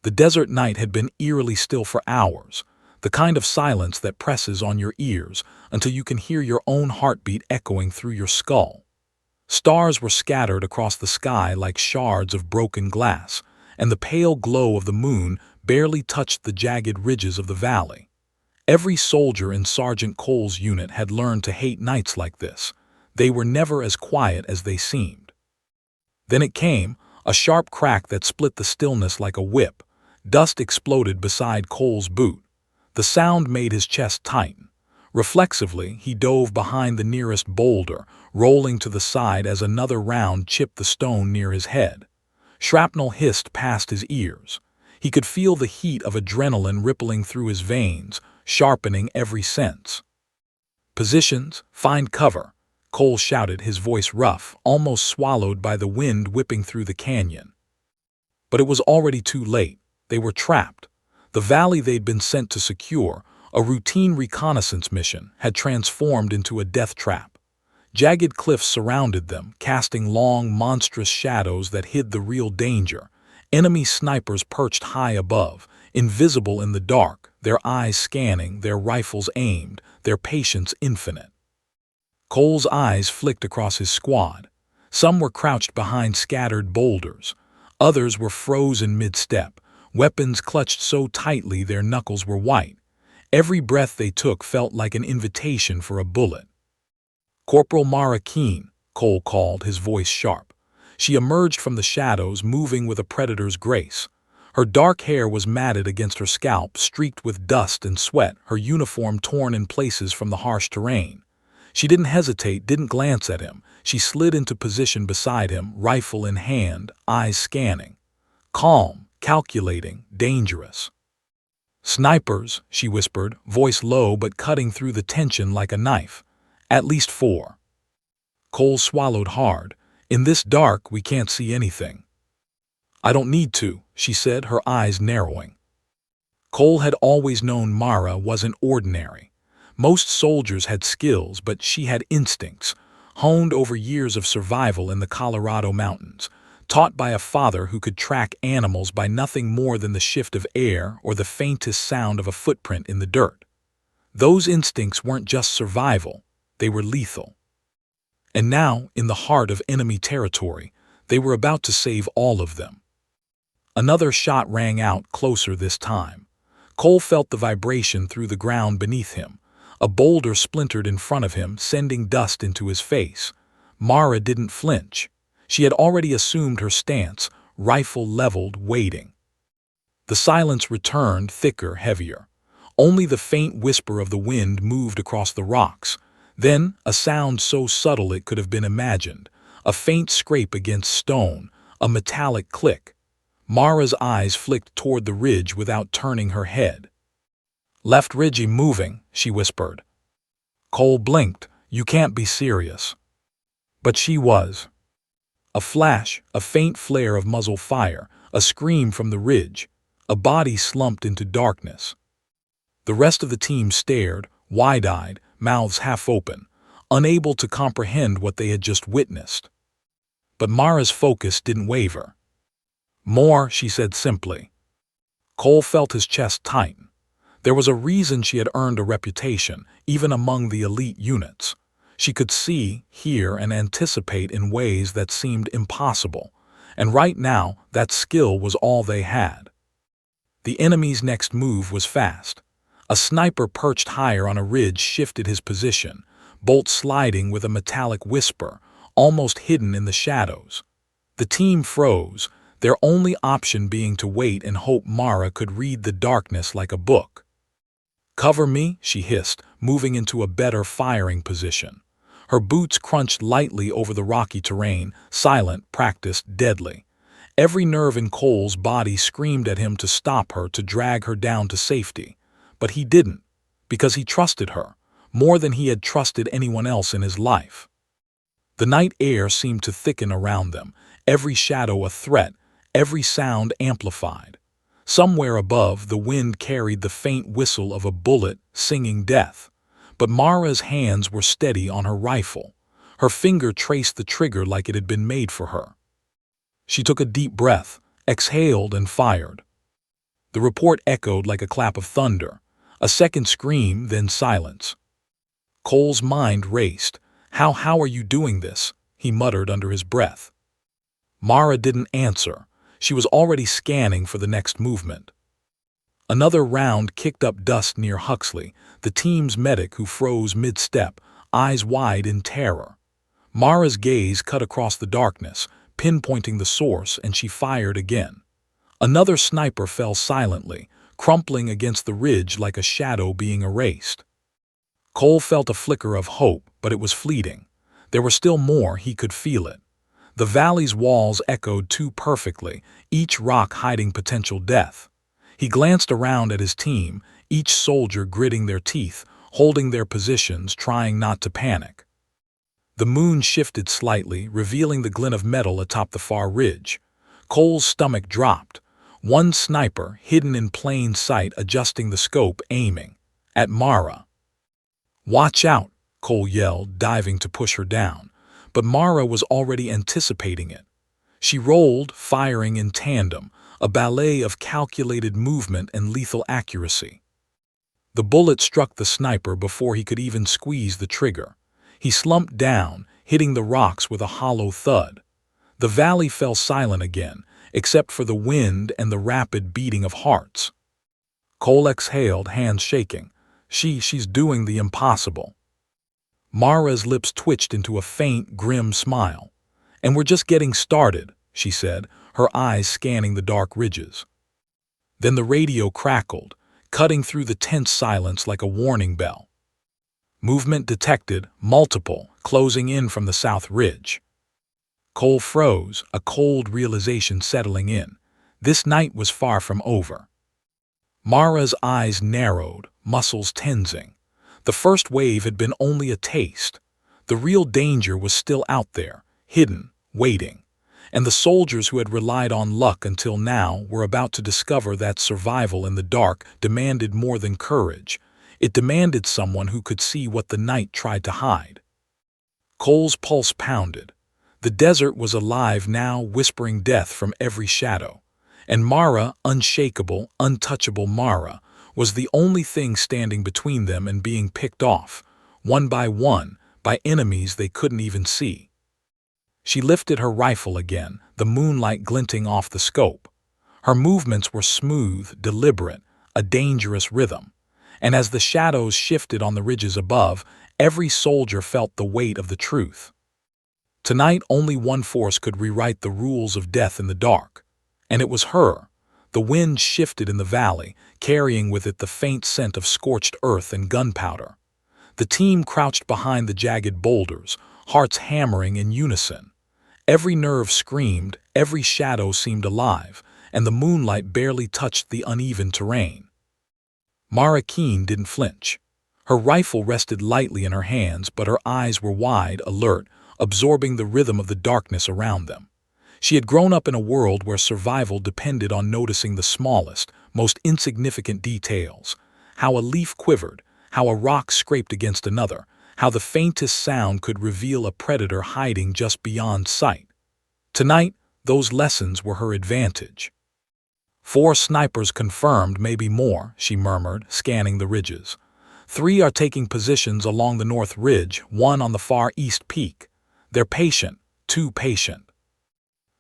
The desert night had been eerily still for hours, the kind of silence that presses on your ears until you can hear your own heartbeat echoing through your skull. Stars were scattered across the sky like shards of broken glass, and the pale glow of the moon barely touched the jagged ridges of the valley. Every soldier in Sergeant Cole's unit had learned to hate nights like this. They were never as quiet as they seemed. Then it came, a sharp crack that split the stillness like a whip. Dust exploded beside Cole's boot. The sound made his chest tighten. Reflexively, he dove behind the nearest boulder, rolling to the side as another round chipped the stone near his head. Shrapnel hissed past his ears. He could feel the heat of adrenaline rippling through his veins, sharpening every sense. "Positions, find cover," Cole shouted, his voice rough, almost swallowed by the wind whipping through the canyon. But it was already too late. They were trapped. The valley they'd been sent to secure, a routine reconnaissance mission, had transformed into a death trap. Jagged cliffs surrounded them, casting long, monstrous shadows that hid the real danger. Enemy snipers perched high above, invisible in the dark, their eyes scanning, their rifles aimed, their patience infinite. Cole's eyes flicked across his squad. Some were crouched behind scattered boulders. Others were frozen mid-step, weapons clutched so tightly their knuckles were white. Every breath they took felt like an invitation for a bullet. "Corporal Mara Keene," Cole called, his voice sharp. She emerged from the shadows, moving with a predator's grace. Her dark hair was matted against her scalp, streaked with dust and sweat, her uniform torn in places from the harsh terrain. She didn't hesitate, didn't glance at him. She slid into position beside him, rifle in hand, eyes scanning. Calm, calculating, dangerous. "Snipers," she whispered, voice low but cutting through the tension like a knife. "At least 4. Cole swallowed hard. "In this dark, we can't see anything." "I don't need to," she said, her eyes narrowing. Cole had always known Mara wasn't ordinary. Most soldiers had skills, but she had instincts, honed over years of survival in the Colorado mountains, taught by a father who could track animals by nothing more than the shift of air or the faintest sound of a footprint in the dirt. Those instincts weren't just survival, they were lethal. And now, in the heart of enemy territory, they were about to save all of them. Another shot rang out, closer this time. Cole felt the vibration through the ground beneath him. A boulder splintered in front of him, sending dust into his face. Mara didn't flinch. She had already assumed her stance, rifle leveled, waiting. The silence returned, thicker, heavier. Only the faint whisper of the wind moved across the rocks. Then, a sound so subtle it could have been imagined. A faint scrape against stone, a metallic click. Mara's eyes flicked toward the ridge without turning her head. "Left ridge moving," she whispered. Cole blinked. "You can't be serious." But she was. A flash, a faint flare of muzzle fire, a scream from the ridge. A body slumped into darkness. The rest of the team stared, wide-eyed, mouths half open, unable to comprehend what they had just witnessed. But Mara's focus didn't waver. "More," she said simply. Cole felt his chest tighten. There was a reason she had earned a reputation, even among the elite units. She could see, hear, and anticipate in ways that seemed impossible, and right now that skill was all they had. The enemy's next move was fast. A sniper perched higher on a ridge shifted his position, bolt sliding with a metallic whisper, almost hidden in the shadows. The team froze, their only option being to wait and hope Mara could read the darkness like a book. "Cover me," she hissed, moving into a better firing position. Her boots crunched lightly over the rocky terrain, silent, practiced, deadly. Every nerve in Cole's body screamed at him to stop her, to drag her down to safety. But he didn't, because he trusted her, more than he had trusted anyone else in his life. The night air seemed to thicken around them, every shadow a threat, every sound amplified. Somewhere above, the wind carried the faint whistle of a bullet, singing death. But Mara's hands were steady on her rifle. Her finger traced the trigger like it had been made for her. She took a deep breath, exhaled, and fired. The report echoed like a clap of thunder. A second scream, then silence. Cole's mind raced. How are you doing this?" he muttered under his breath. Mara didn't answer. She was already scanning for the next movement. Another round kicked up dust near Huxley, the team's medic who froze mid-step, eyes wide in terror. Mara's gaze cut across the darkness, pinpointing the source, and she fired again. Another sniper fell silently, crumpling against the ridge like a shadow being erased. Cole felt a flicker of hope, but it was fleeting. There were still more, he could feel it. The valley's walls echoed too perfectly, each rock hiding potential death. He glanced around at his team, each soldier gritting their teeth, holding their positions, trying not to panic. The moon shifted slightly, revealing the glint of metal atop the far ridge. Cole's stomach dropped. One sniper, hidden in plain sight, adjusting the scope, aiming at Mara. "Watch out," Cole yelled, diving to push her down. But Mara was already anticipating it. She rolled, firing in tandem, a ballet of calculated movement and lethal accuracy. The bullet struck the sniper before he could even squeeze the trigger. He slumped down, hitting the rocks with a hollow thud. The valley fell silent again, except for the wind and the rapid beating of hearts. Cole exhaled, hands shaking. She's doing the impossible. Mara's lips twitched into a faint, grim smile. "And we're just getting started," she said, her eyes scanning the dark ridges. Then the radio crackled, cutting through the tense silence like a warning bell. "Movement detected, multiple, closing in from the south ridge." Cole froze, a cold realization settling in. This night was far from over. Mara's eyes narrowed, muscles tensing. The first wave had been only a taste. The real danger was still out there, hidden, waiting. And the soldiers who had relied on luck until now were about to discover that survival in the dark demanded more than courage. It demanded someone who could see what the night tried to hide. Cole's pulse pounded. The desert was alive now, whispering death from every shadow. And Mara, unshakable, untouchable Mara, was the only thing standing between them and being picked off, one, by enemies they couldn't even see. She lifted her rifle again, the moonlight glinting off the scope. Her movements were smooth, deliberate, a dangerous rhythm. And as the shadows shifted on the ridges above, every soldier felt the weight of the truth. Tonight, only one force could rewrite the rules of death in the dark. And it was her. The wind shifted in the valley, carrying with it the faint scent of scorched earth and gunpowder. The team crouched behind the jagged boulders, hearts hammering in unison. Every nerve screamed, every shadow seemed alive, and the moonlight barely touched the uneven terrain. Mara Keene didn't flinch. Her rifle rested lightly in her hands, but her eyes were wide, alert, absorbing the rhythm of the darkness around them. She had grown up in a world where survival depended on noticing the smallest, most insignificant details. How a leaf quivered, how a rock scraped against another, how the faintest sound could reveal a predator hiding just beyond sight. Tonight, those lessons were her advantage. 4 snipers confirmed, maybe more, she murmured, scanning the ridges. 3 are taking positions along the north ridge, 1 on the far east peak. They're patient, too patient.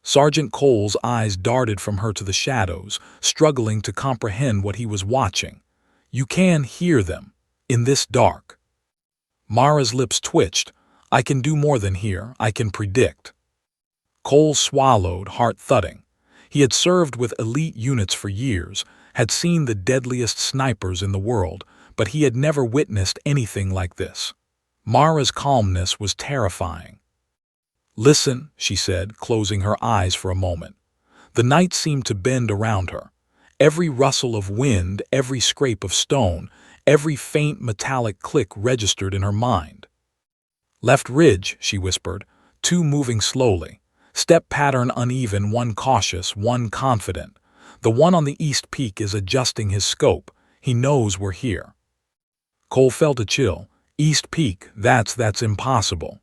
Sergeant Cole's eyes darted from her to the shadows, struggling to comprehend what he was watching. "You can hear them, in this dark." Mara's lips twitched. "I can do more than hear, I can predict." Cole swallowed, heart thudding. He had served with elite units for years, had seen the deadliest snipers in the world, but he had never witnessed anything like this. Mara's calmness was terrifying. "Listen," she said, closing her eyes for a moment. The night seemed to bend around her. Every rustle of wind, every scrape of stone, every faint metallic click registered in her mind. "Left ridge," she whispered, 2 moving slowly. Step pattern uneven, 1 cautious, 1 confident. The one on the east peak is adjusting his scope. He knows we're here. Cole felt a chill. East peak, that's impossible.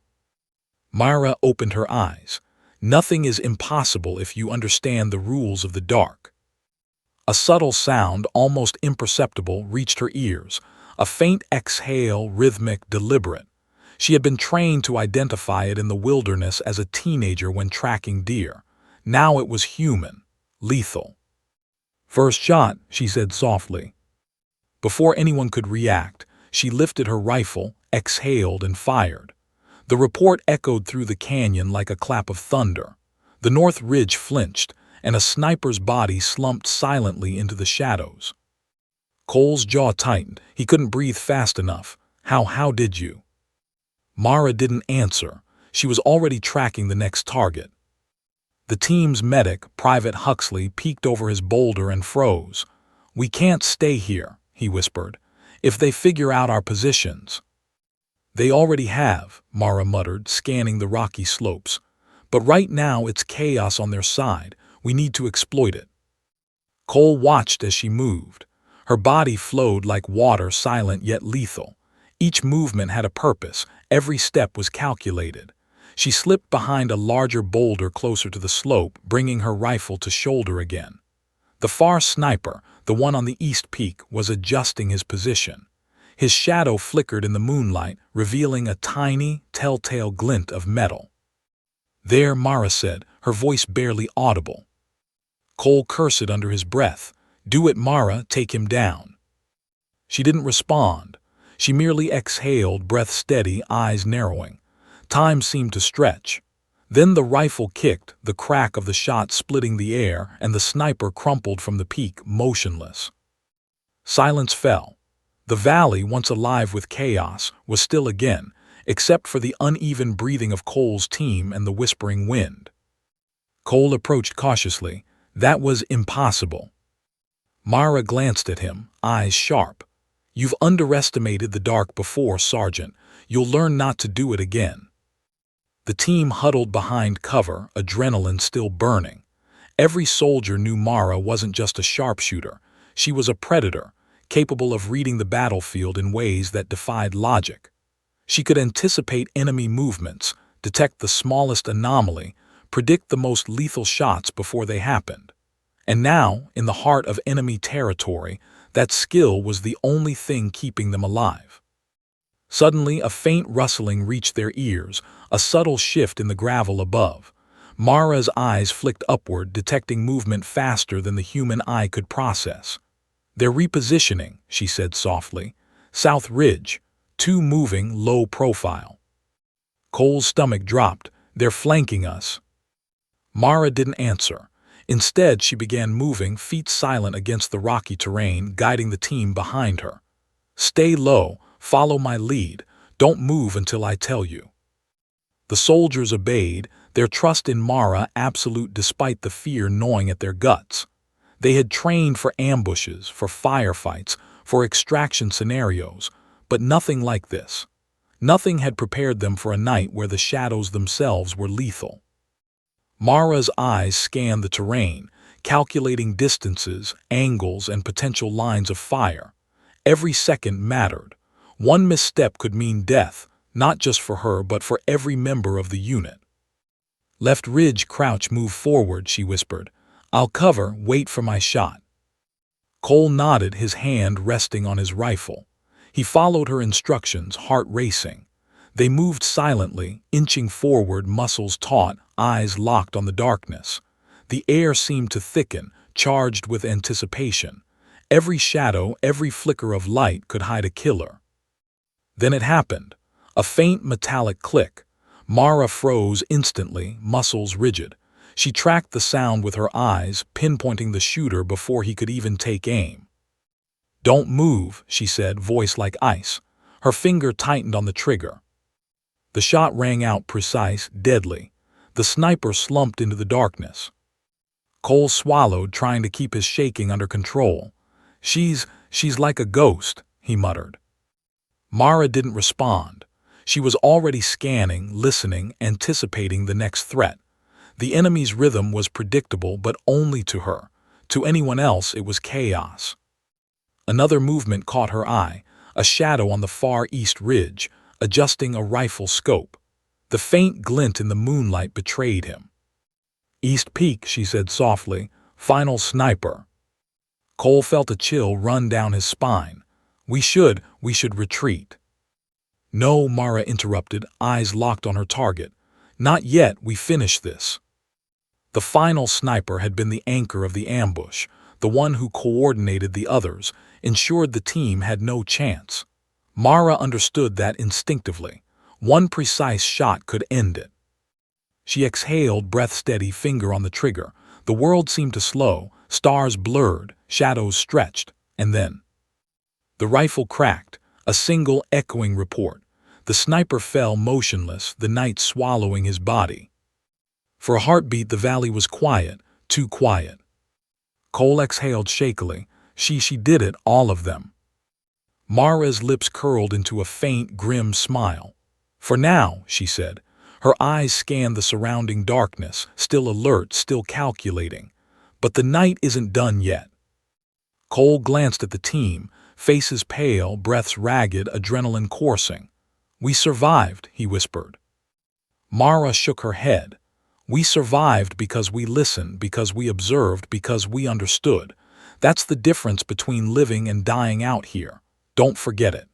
Mara opened her eyes. Nothing is impossible if you understand the rules of the dark. A subtle sound, almost imperceptible, reached her ears, a faint exhale, rhythmic, deliberate. She had been trained to identify it in the wilderness as a teenager when tracking deer. Now it was human, lethal. "First shot," she said softly. Before anyone could react, she lifted her rifle, exhaled, and fired. The report echoed through the canyon like a clap of thunder. The north ridge flinched, and a sniper's body slumped silently into the shadows. Cole's jaw tightened. He couldn't breathe fast enough. How did you?" Mara didn't answer. She was already tracking the next target. The team's medic, Private Huxley, peeked over his boulder and froze. "We can't stay here," he whispered. "If they figure out our positions—" "They already have," Mara muttered, scanning the rocky slopes. "But right now it's chaos on their side. We need to exploit it." Cole watched as she moved. Her body flowed like water, silent yet lethal. Each movement had a purpose. Every step was calculated. She slipped behind a larger boulder closer to the slope, bringing her rifle to shoulder again. The far sniper, the one on the east peak, was adjusting his position. His shadow flickered in the moonlight, revealing a tiny, telltale glint of metal. "There," Mara said, her voice barely audible. Cole cursed under his breath. "Do it, Mara, take him down." She didn't respond. She merely exhaled, breath steady, eyes narrowing. Time seemed to stretch. Then the rifle kicked, the crack of the shot splitting the air, and the sniper crumpled from the peak, motionless. Silence fell. The valley, once alive with chaos, was still again, except for the uneven breathing of Cole's team and the whispering wind. Cole approached cautiously. That was impossible. Mara glanced at him, eyes sharp. "You've underestimated the dark before, Sergeant. You'll learn not to do it again." The team huddled behind cover, adrenaline still burning. Every soldier knew Mara wasn't just a sharpshooter. She was a predator, capable of reading the battlefield in ways that defied logic. She could anticipate enemy movements, detect the smallest anomaly, predict the most lethal shots before they happened. And now, in the heart of enemy territory, that skill was the only thing keeping them alive. Suddenly, a faint rustling reached their ears, a subtle shift in the gravel above. Mara's eyes flicked upward, detecting movement faster than the human eye could process. "They're repositioning," she said softly. "South Ridge, two moving, low profile." Cole's stomach dropped. "They're flanking us." Mara didn't answer. Instead, she began moving, feet silent against the rocky terrain, guiding the team behind her. "Stay low, follow my lead, don't move until I tell you." The soldiers obeyed, their trust in Mara absolute despite the fear gnawing at their guts. They had trained for ambushes, for firefights, for extraction scenarios, but nothing like this. Nothing had prepared them for a night where the shadows themselves were lethal. Mara's eyes scanned the terrain, calculating distances, angles, and potential lines of fire. Every second mattered. One misstep could mean death, not just for her but for every member of the unit. "Left ridge, crouch, move forward," she whispered. "I'll cover, wait for my shot." Cole nodded, his hand resting on his rifle. He followed her instructions, heart racing. They moved silently, inching forward, muscles taut, eyes locked on the darkness. The air seemed to thicken, charged with anticipation. Every shadow, every flicker of light could hide a killer. Then it happened. A faint metallic click. Mara froze instantly, muscles rigid. She tracked the sound with her eyes, pinpointing the shooter before he could even take aim. "Don't move," she said, voice like ice. Her finger tightened on the trigger. The shot rang out precise, deadly. The sniper slumped into the darkness. Cole swallowed, trying to keep his shaking under control. She's like a ghost," he muttered. Mara didn't respond. She was already scanning, listening, anticipating the next threat. The enemy's rhythm was predictable, but only to her. To anyone else, it was chaos. Another movement caught her eye, a shadow on the far east ridge, adjusting a rifle scope. The faint glint in the moonlight betrayed him. "East Peak," she said softly. "Final sniper." Cole felt a chill run down his spine. We should retreat. No, Mara interrupted, eyes locked on her target. Not yet, we finish this. The final sniper had been the anchor of the ambush, the one who coordinated the others, ensured the team had no chance. Mara understood that instinctively. One precise shot could end it. She exhaled, breath steady, finger on the trigger. The world seemed to slow, stars blurred, shadows stretched, and then the rifle cracked, a single echoing report. The sniper fell motionless, the night swallowing his body. For a heartbeat, the valley was quiet, too quiet. Cole exhaled shakily. She did it, all of them. Mara's lips curled into a faint, grim smile. For now, she said. Her eyes scanned the surrounding darkness, still alert, still calculating. But the night isn't done yet. Cole glanced at the team, faces pale, breaths ragged, adrenaline coursing. We survived, he whispered. Mara shook her head. We survived because we listened, because we observed, because we understood. That's the difference between living and dying out here. Don't forget it.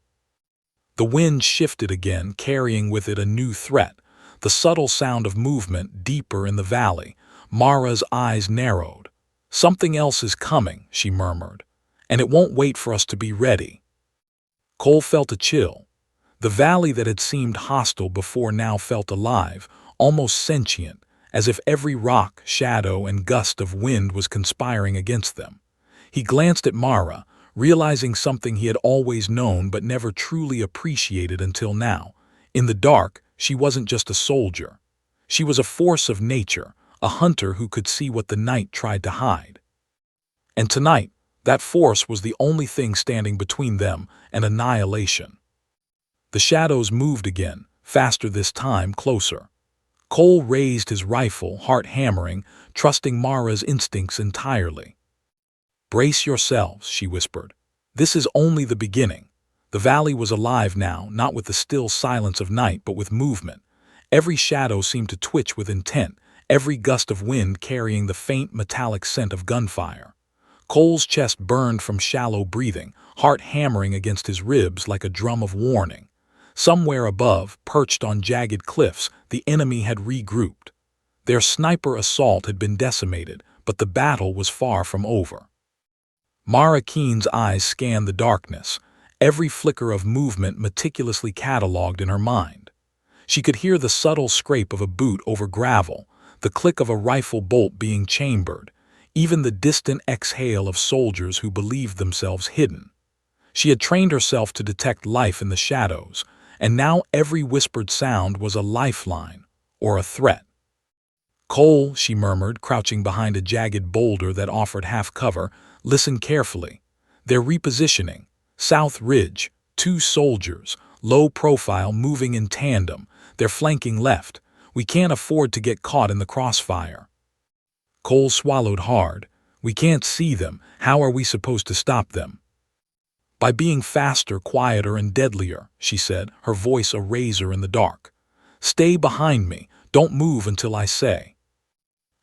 The wind shifted again, carrying with it a new threat. The subtle sound of movement deeper in the valley. Mara's eyes narrowed. Something else is coming, she murmured, and it won't wait for us to be ready. Cole felt a chill. The valley that had seemed hostile before now felt alive, almost sentient, as if every rock, shadow, and gust of wind was conspiring against them. He glanced at Mara, realizing something he had always known but never truly appreciated until now. In the dark, she wasn't just a soldier. She was a force of nature, a hunter who could see what the night tried to hide. And tonight, that force was the only thing standing between them and annihilation. The shadows moved again, faster this time, closer. Cole raised his rifle, heart hammering, trusting Mara's instincts entirely. Brace yourselves, she whispered. This is only the beginning. The valley was alive now, not with the still silence of night, but with movement. Every shadow seemed to twitch with intent, every gust of wind carrying the faint metallic scent of gunfire. Cole's chest burned from shallow breathing, heart hammering against his ribs like a drum of warning. Somewhere above, perched on jagged cliffs, the enemy had regrouped. Their sniper assault had been decimated, but the battle was far from over. Mara Keene's eyes scanned the darkness, every flicker of movement meticulously catalogued in her mind. She could hear the subtle scrape of a boot over gravel, the click of a rifle bolt being chambered, even the distant exhale of soldiers who believed themselves hidden. She had trained herself to detect life in the shadows, and now every whispered sound was a lifeline or a threat. Cole, she murmured, crouching behind a jagged boulder that offered half cover, listen carefully. They're repositioning. South Ridge, 2 soldiers, low profile, moving in tandem. They're flanking left. We can't afford to get caught in the crossfire. Cole swallowed hard. We can't see them. How are we supposed to stop them? By being faster, quieter, and deadlier, she said, her voice a razor in the dark. Stay behind me. Don't move until I say.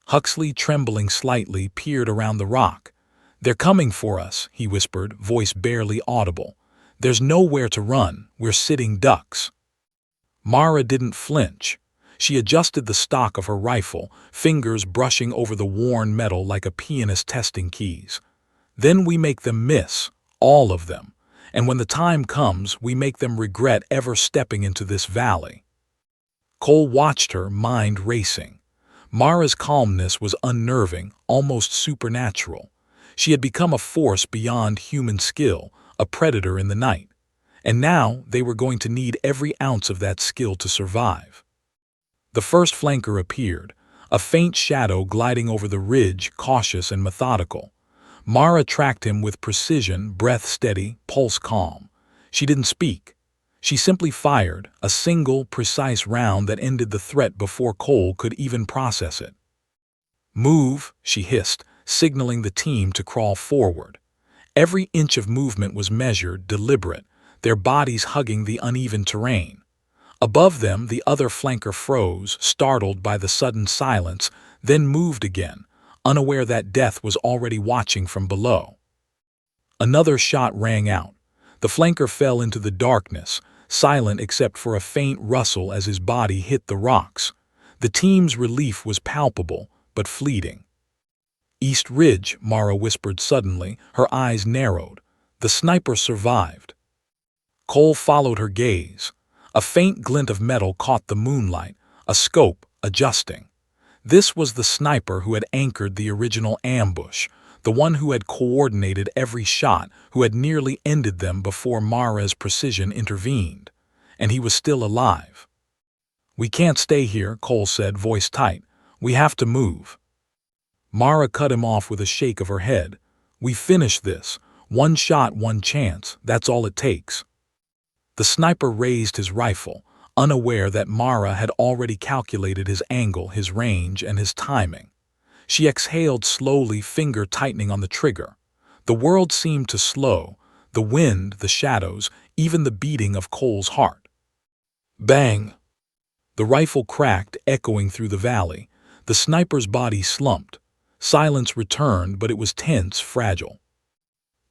Huxley, trembling slightly, peered around the rock. They're coming for us, he whispered, voice barely audible. There's nowhere to run. We're sitting ducks. Mara didn't flinch. She adjusted the stock of her rifle, fingers brushing over the worn metal like a pianist testing keys. Then we make them miss, all of them, and when the time comes, we make them regret ever stepping into this valley. Cole watched her, mind racing. Mara's calmness was unnerving, almost supernatural. She had become a force beyond human skill, a predator in the night. And now they were going to need every ounce of that skill to survive. The first flanker appeared, a faint shadow gliding over the ridge, cautious and methodical. Mara tracked him with precision, breath steady, pulse calm. She didn't speak. She simply fired, a single, precise round that ended the threat before Cole could even process it. Move, she hissed, signaling the team to crawl forward. Every inch of movement was measured, deliberate, their bodies hugging the uneven terrain. Above them, the other flanker froze, startled by the sudden silence, then moved again, unaware that death was already watching from below. Another shot rang out. The flanker fell into the darkness, silent except for a faint rustle as his body hit the rocks. The team's relief was palpable, but fleeting. "East Ridge," Mara whispered suddenly, her eyes narrowed. "The sniper survived." Cole followed her gaze. A faint glint of metal caught the moonlight, a scope, adjusting. This was the sniper who had anchored the original ambush, the one who had coordinated every shot, who had nearly ended them before Mara's precision intervened. And he was still alive. "We can't stay here," Cole said, voice tight. "We have to move." Mara cut him off with a shake of her head. "We finish this. One shot, one chance. That's all it takes." The sniper raised his rifle, unaware that Mara had already calculated his angle, his range, and his timing. She exhaled slowly, finger tightening on the trigger. The world seemed to slow, the wind, the shadows, even the beating of Cole's heart. Bang! The rifle cracked, echoing through the valley. The sniper's body slumped. Silence returned, but it was tense, fragile.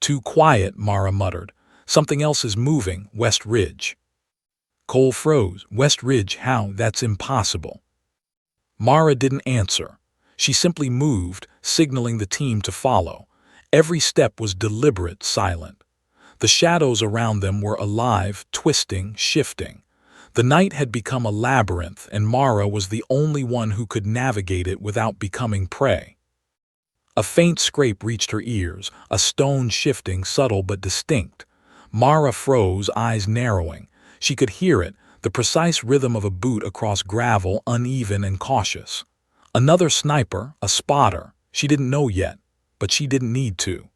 "Too quiet," Mara muttered. "Something else is moving, West Ridge." Cole froze. "West Ridge, how? That's impossible." Mara didn't answer. She simply moved, signaling the team to follow. Every step was deliberate, silent. The shadows around them were alive, twisting, shifting. The night had become a labyrinth, and Mara was the only one who could navigate it without becoming prey. A faint scrape reached her ears, a stone shifting, subtle but distinct. Mara froze, eyes narrowing. She could hear it, the precise rhythm of a boot across gravel, uneven and cautious. Another sniper, a spotter. She didn't know yet, but she didn't need to.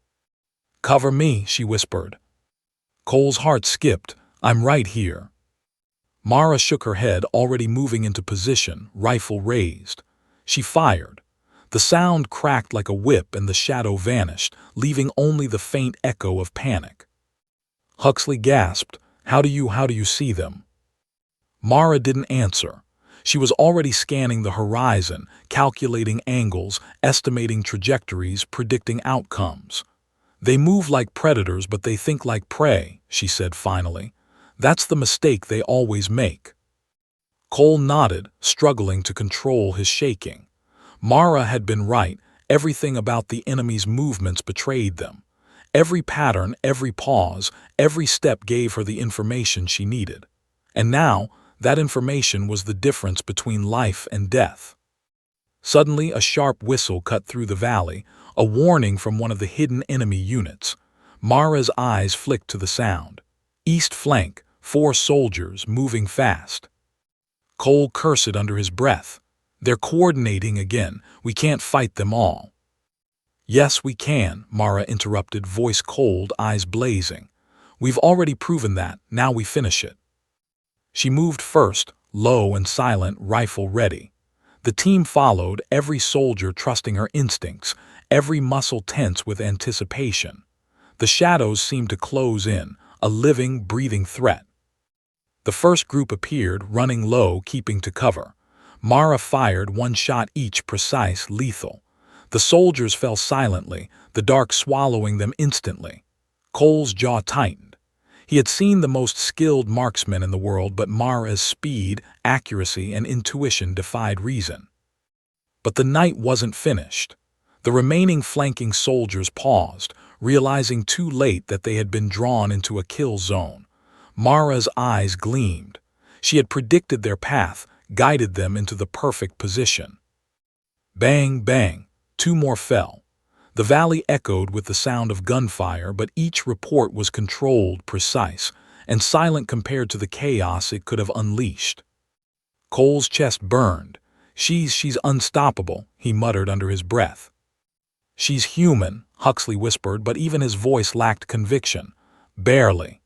"Cover me," she whispered. Cole's heart skipped. "I'm right here." Mara shook her head, already moving into position, rifle raised. She fired. The sound cracked like a whip and the shadow vanished, leaving only the faint echo of panic. Huxley gasped, How do you see them?" Mara didn't answer. She was already scanning the horizon, calculating angles, estimating trajectories, predicting outcomes. "They move like predators, but they think like prey," she said finally. "That's the mistake they always make." Cole nodded, struggling to control his shaking. Mara had been right. Everything about the enemy's movements betrayed them. Every pattern, every pause, every step gave her the information she needed. And now, that information was the difference between life and death. Suddenly, a sharp whistle cut through the valley, a warning from one of the hidden enemy units. Mara's eyes flicked to the sound. East flank, 4 soldiers, moving fast. Cole cursed under his breath. "They're coordinating again. We can't fight them all." "Yes, we can," Mara interrupted, voice cold, eyes blazing. "We've already proven that. Now we finish it." She moved first, low and silent, rifle ready. The team followed, every soldier trusting her instincts, every muscle tense with anticipation. The shadows seemed to close in, a living, breathing threat. The first group appeared, running low, keeping to cover. Mara fired, 1 shot each, precise, lethal. The soldiers fell silently, the dark swallowing them instantly. Cole's jaw tightened. He had seen the most skilled marksmen in the world, but Mara's speed, accuracy, and intuition defied reason. But the night wasn't finished. The remaining flanking soldiers paused, realizing too late that they had been drawn into a kill zone. Mara's eyes gleamed. She had predicted their path, guided them into the perfect position. Bang, bang, 2 more fell. The valley echoed with the sound of gunfire, but each report was controlled, precise, and silent compared to the chaos it could have unleashed. Cole's chest burned. She's unstoppable," he muttered under his breath. "She's human," Huxley whispered, but even his voice lacked conviction. "Barely."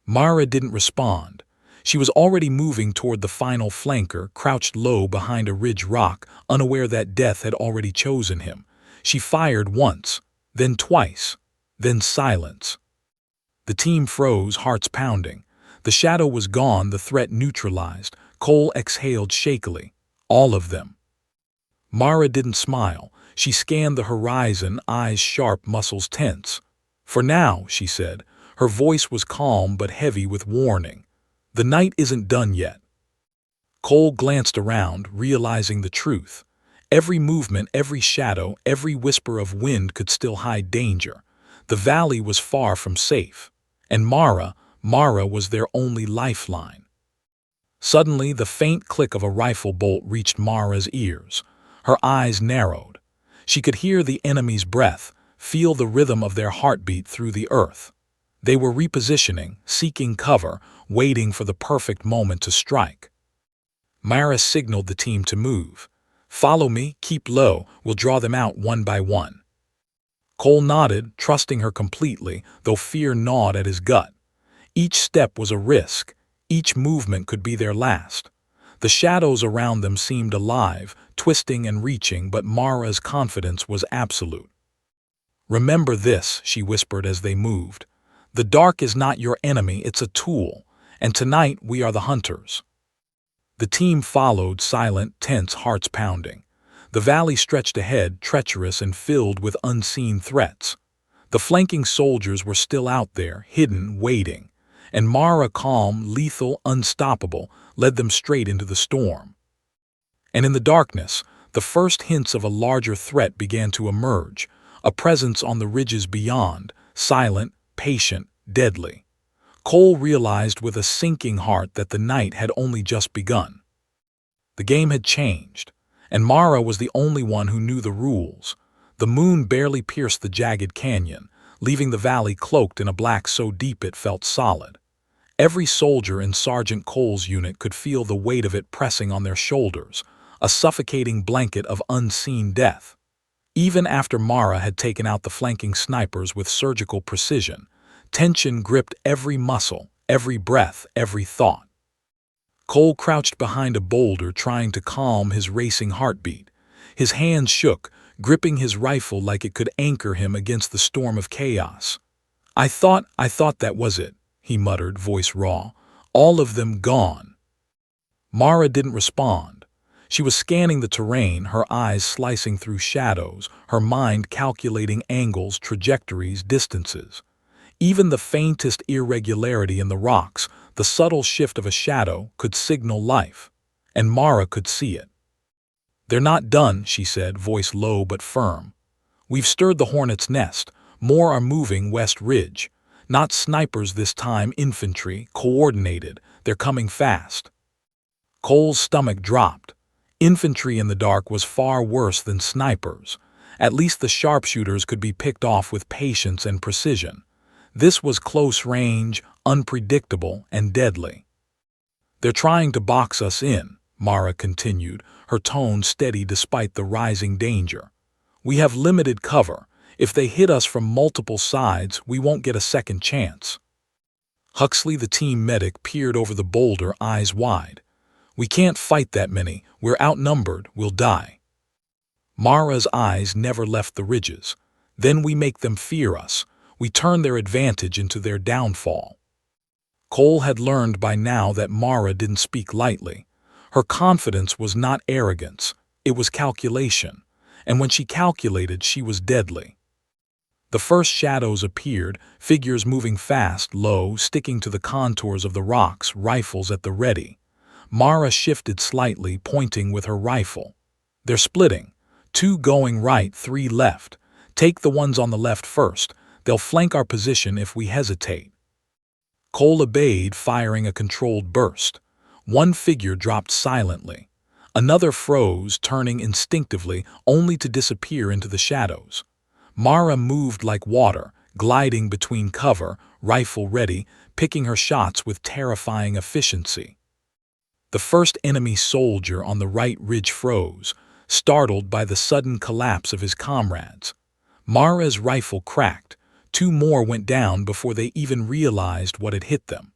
Mara didn't respond. She was already moving toward the final flanker, crouched low behind a ridge rock, unaware that death had already chosen him. She fired once, then twice, then silence. The team froze, hearts pounding. The shadow was gone, the threat neutralized. Cole exhaled shakily. All of them. Mara didn't smile. She scanned the horizon, eyes sharp, muscles tense. For now, she said. Her voice was calm but heavy with warning. The night isn't done yet. Cole glanced around, realizing the truth. Every movement, every shadow, every whisper of wind could still hide danger. The valley was far from safe. And Mara was their only lifeline. Suddenly, the faint click of a rifle bolt reached Mara's ears. Her eyes narrowed. She could hear the enemy's breath, feel the rhythm of their heartbeat through the earth. They were repositioning, seeking cover, waiting for the perfect moment to strike. Mara signaled the team to move. "Follow me, keep low, we'll draw them out one by one." Cole nodded, trusting her completely, though fear gnawed at his gut. Each step was a risk. Each movement could be their last. The shadows around them seemed alive, twisting and reaching, but Mara's confidence was absolute. "Remember this," she whispered as they moved. "The dark is not your enemy, it's a tool, and tonight we are the hunters." The team followed, silent, tense, hearts pounding. The valley stretched ahead, treacherous and filled with unseen threats. The flanking soldiers were still out there, hidden, waiting. And Mara, calm, lethal, unstoppable, led them straight into the storm. And in the darkness, the first hints of a larger threat began to emerge, a presence on the ridges beyond, silent, patient, deadly. Cole realized with a sinking heart that the night had only just begun. The game had changed, and Mara was the only one who knew the rules. The moon barely pierced the jagged canyon, leaving the valley cloaked in a black so deep it felt solid. Every soldier in Sergeant Cole's unit could feel the weight of it pressing on their shoulders, a suffocating blanket of unseen death. Even after Mara had taken out the flanking snipers with surgical precision, tension gripped every muscle, every breath, every thought. Cole crouched behind a boulder trying to calm his racing heartbeat. His hands shook, gripping his rifle like it could anchor him against the storm of chaos. I thought that was it," he muttered, voice raw. "All of them gone." Mara didn't respond. She was scanning the terrain, her eyes slicing through shadows, her mind calculating angles, trajectories, distances. Even the faintest irregularity in the rocks, the subtle shift of a shadow, could signal life. And Mara could see it. "They're not done," she said, voice low but firm. "We've stirred the hornet's nest. More are moving west ridge. Not snipers this time, infantry, coordinated. They're coming fast." Cole's stomach dropped. Infantry in the dark was far worse than snipers. At least the sharpshooters could be picked off with patience and precision. This was close range, unpredictable, and deadly. "They're trying to box us in," Mara continued, her tone steady despite the rising danger. "We have limited cover. If they hit us from multiple sides, we won't get a second chance." Huxley, the team medic, peered over the boulder, eyes wide. "We can't fight that many. We're outnumbered. We'll die." Mara's eyes never left the ridges. "Then we make them fear us. We turn their advantage into their downfall." Cole had learned by now that Mara didn't speak lightly. Her confidence was not arrogance, it was calculation. And when she calculated, she was deadly. The first shadows appeared, figures moving fast, low, sticking to the contours of the rocks, rifles at the ready. Mara shifted slightly, pointing with her rifle. "They're splitting. 2 going right, 3 left. Take the ones on the left first. They'll flank our position if we hesitate." Cole obeyed, firing a controlled burst. One figure dropped silently. Another froze, turning instinctively, only to disappear into the shadows. Mara moved like water, gliding between cover, rifle ready, picking her shots with terrifying efficiency. The first enemy soldier on the right ridge froze, startled by the sudden collapse of his comrades. Mara's rifle cracked. 2 more went down before they even realized what had hit them.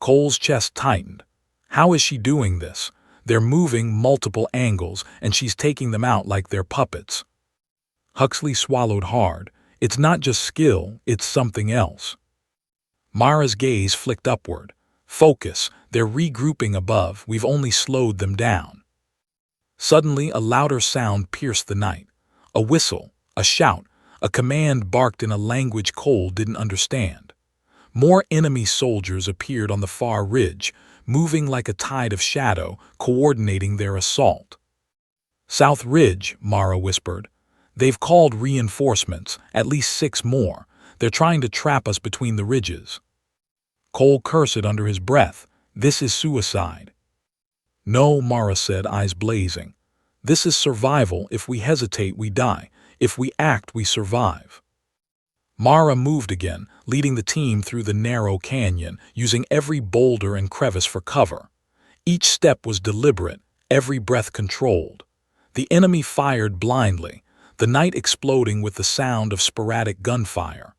Cole's chest tightened. How is she doing this? They're moving multiple angles, and she's taking them out like they're puppets. Huxley swallowed hard. It's not just skill, it's something else. Mara's gaze flicked upward. "Focus, they're regrouping above, we've only slowed them down." Suddenly, a louder sound pierced the night. A whistle, a shout, A command barked in a language Cole didn't understand. More enemy soldiers appeared on the far ridge, moving like a tide of shadow, coordinating their assault. "South Ridge," Mara whispered. "They've called reinforcements, at least 6 more. They're trying to trap us between the ridges." Cole cursed under his breath. "This is suicide." "No," Mara said, eyes blazing. "This is survival. If we hesitate, we die. If we act, we survive." Mara moved again, leading the team through the narrow canyon, using every boulder and crevice for cover. Each step was deliberate, every breath controlled. The enemy fired blindly, the night exploding with the sound of sporadic gunfire.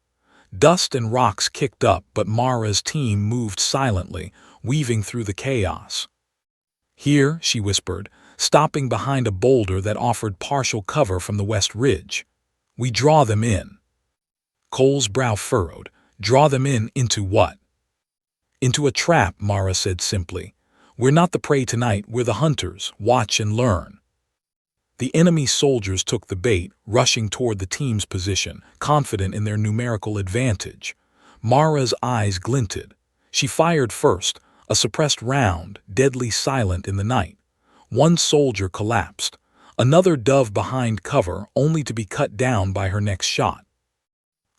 Dust and rocks kicked up, but Mara's team moved silently, weaving through the chaos. "Here," she whispered, stopping behind a boulder that offered partial cover from the west ridge. "We draw them in." Cole's brow furrowed. "Draw them in into what?" "Into a trap," Mara said simply. "We're not the prey tonight, we're the hunters. Watch and learn." The enemy soldiers took the bait, rushing toward the team's position, confident in their numerical advantage. Mara's eyes glinted. She fired first, a suppressed round, deadly silent in the night. One soldier collapsed. Another dove behind cover, only to be cut down by her next shot.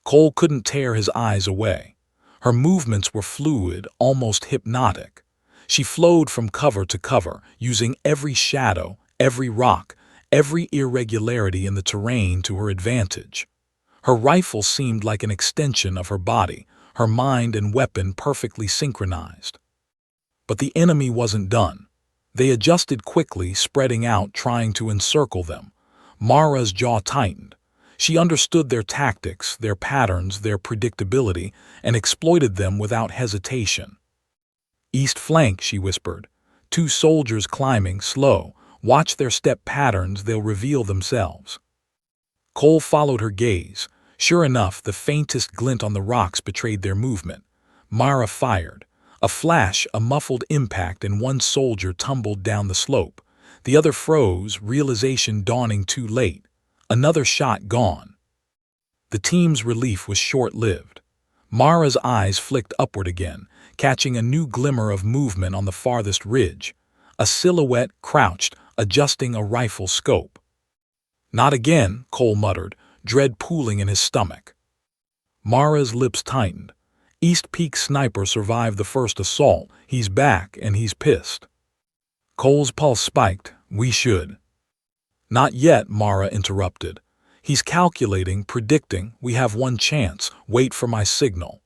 Cole couldn't tear his eyes away. Her movements were fluid, almost hypnotic. She flowed from cover to cover, using every shadow, every rock, every irregularity in the terrain to her advantage. Her rifle seemed like an extension of her body, her mind and weapon perfectly synchronized. But the enemy wasn't done. They adjusted quickly, spreading out, trying to encircle them. Mara's jaw tightened. She understood their tactics, their patterns, their predictability, and exploited them without hesitation. "East flank," she whispered. "2 soldiers climbing, slow. Watch their step patterns, they'll reveal themselves." Cole followed her gaze. Sure enough, the faintest glint on the rocks betrayed their movement. Mara fired. A flash, a muffled impact, and one soldier tumbled down the slope. The other froze, realization dawning too late. Another shot gone. The team's relief was short-lived. Mara's eyes flicked upward again, catching a new glimmer of movement on the farthest ridge. A silhouette crouched, adjusting a rifle scope. "Not again," Cole muttered, dread pooling in his stomach. Mara's lips tightened. "East Peak sniper survived the first assault. He's back, and he's pissed." Cole's pulse spiked. "We should." "Not yet," Mara interrupted. "He's calculating, predicting. We have one chance. Wait for my signal."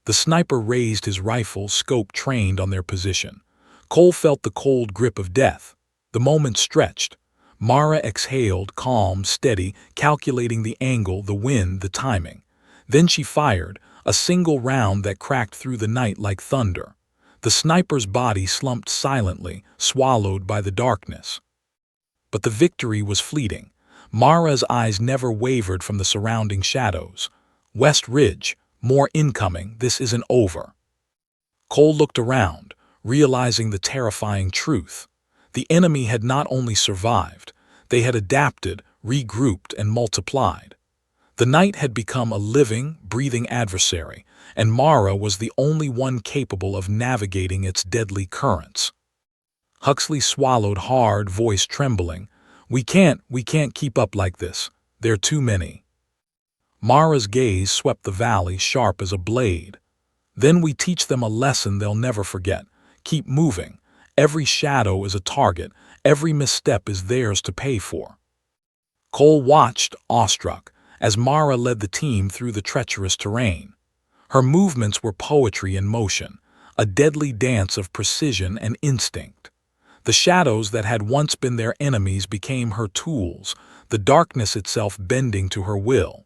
The sniper raised his rifle, scope trained on their position. Cole felt the cold grip of death. The moment stretched. Mara exhaled, calm, steady, calculating the angle, the wind, the timing. Then she fired, a single round that cracked through the night like thunder. The sniper's body slumped silently, swallowed by the darkness. But the victory was fleeting. Mara's eyes never wavered from the surrounding shadows. "West Ridge, more incoming, this isn't over." Cole looked around, realizing the terrifying truth. The enemy had not only survived, they had adapted, regrouped, and multiplied. The night had become a living, breathing adversary, and Mara was the only one capable of navigating its deadly currents. Huxley swallowed hard, voice trembling. We can't keep up like this. There are too many." Mara's gaze swept the valley, sharp as a blade. "Then we teach them a lesson they'll never forget. Keep moving. Every shadow is a target. Every misstep is theirs to pay for." Cole watched, awestruck, as Mara led the team through the treacherous terrain. Her movements were poetry in motion, a deadly dance of precision and instinct. The shadows that had once been their enemies became her tools, the darkness itself bending to her will.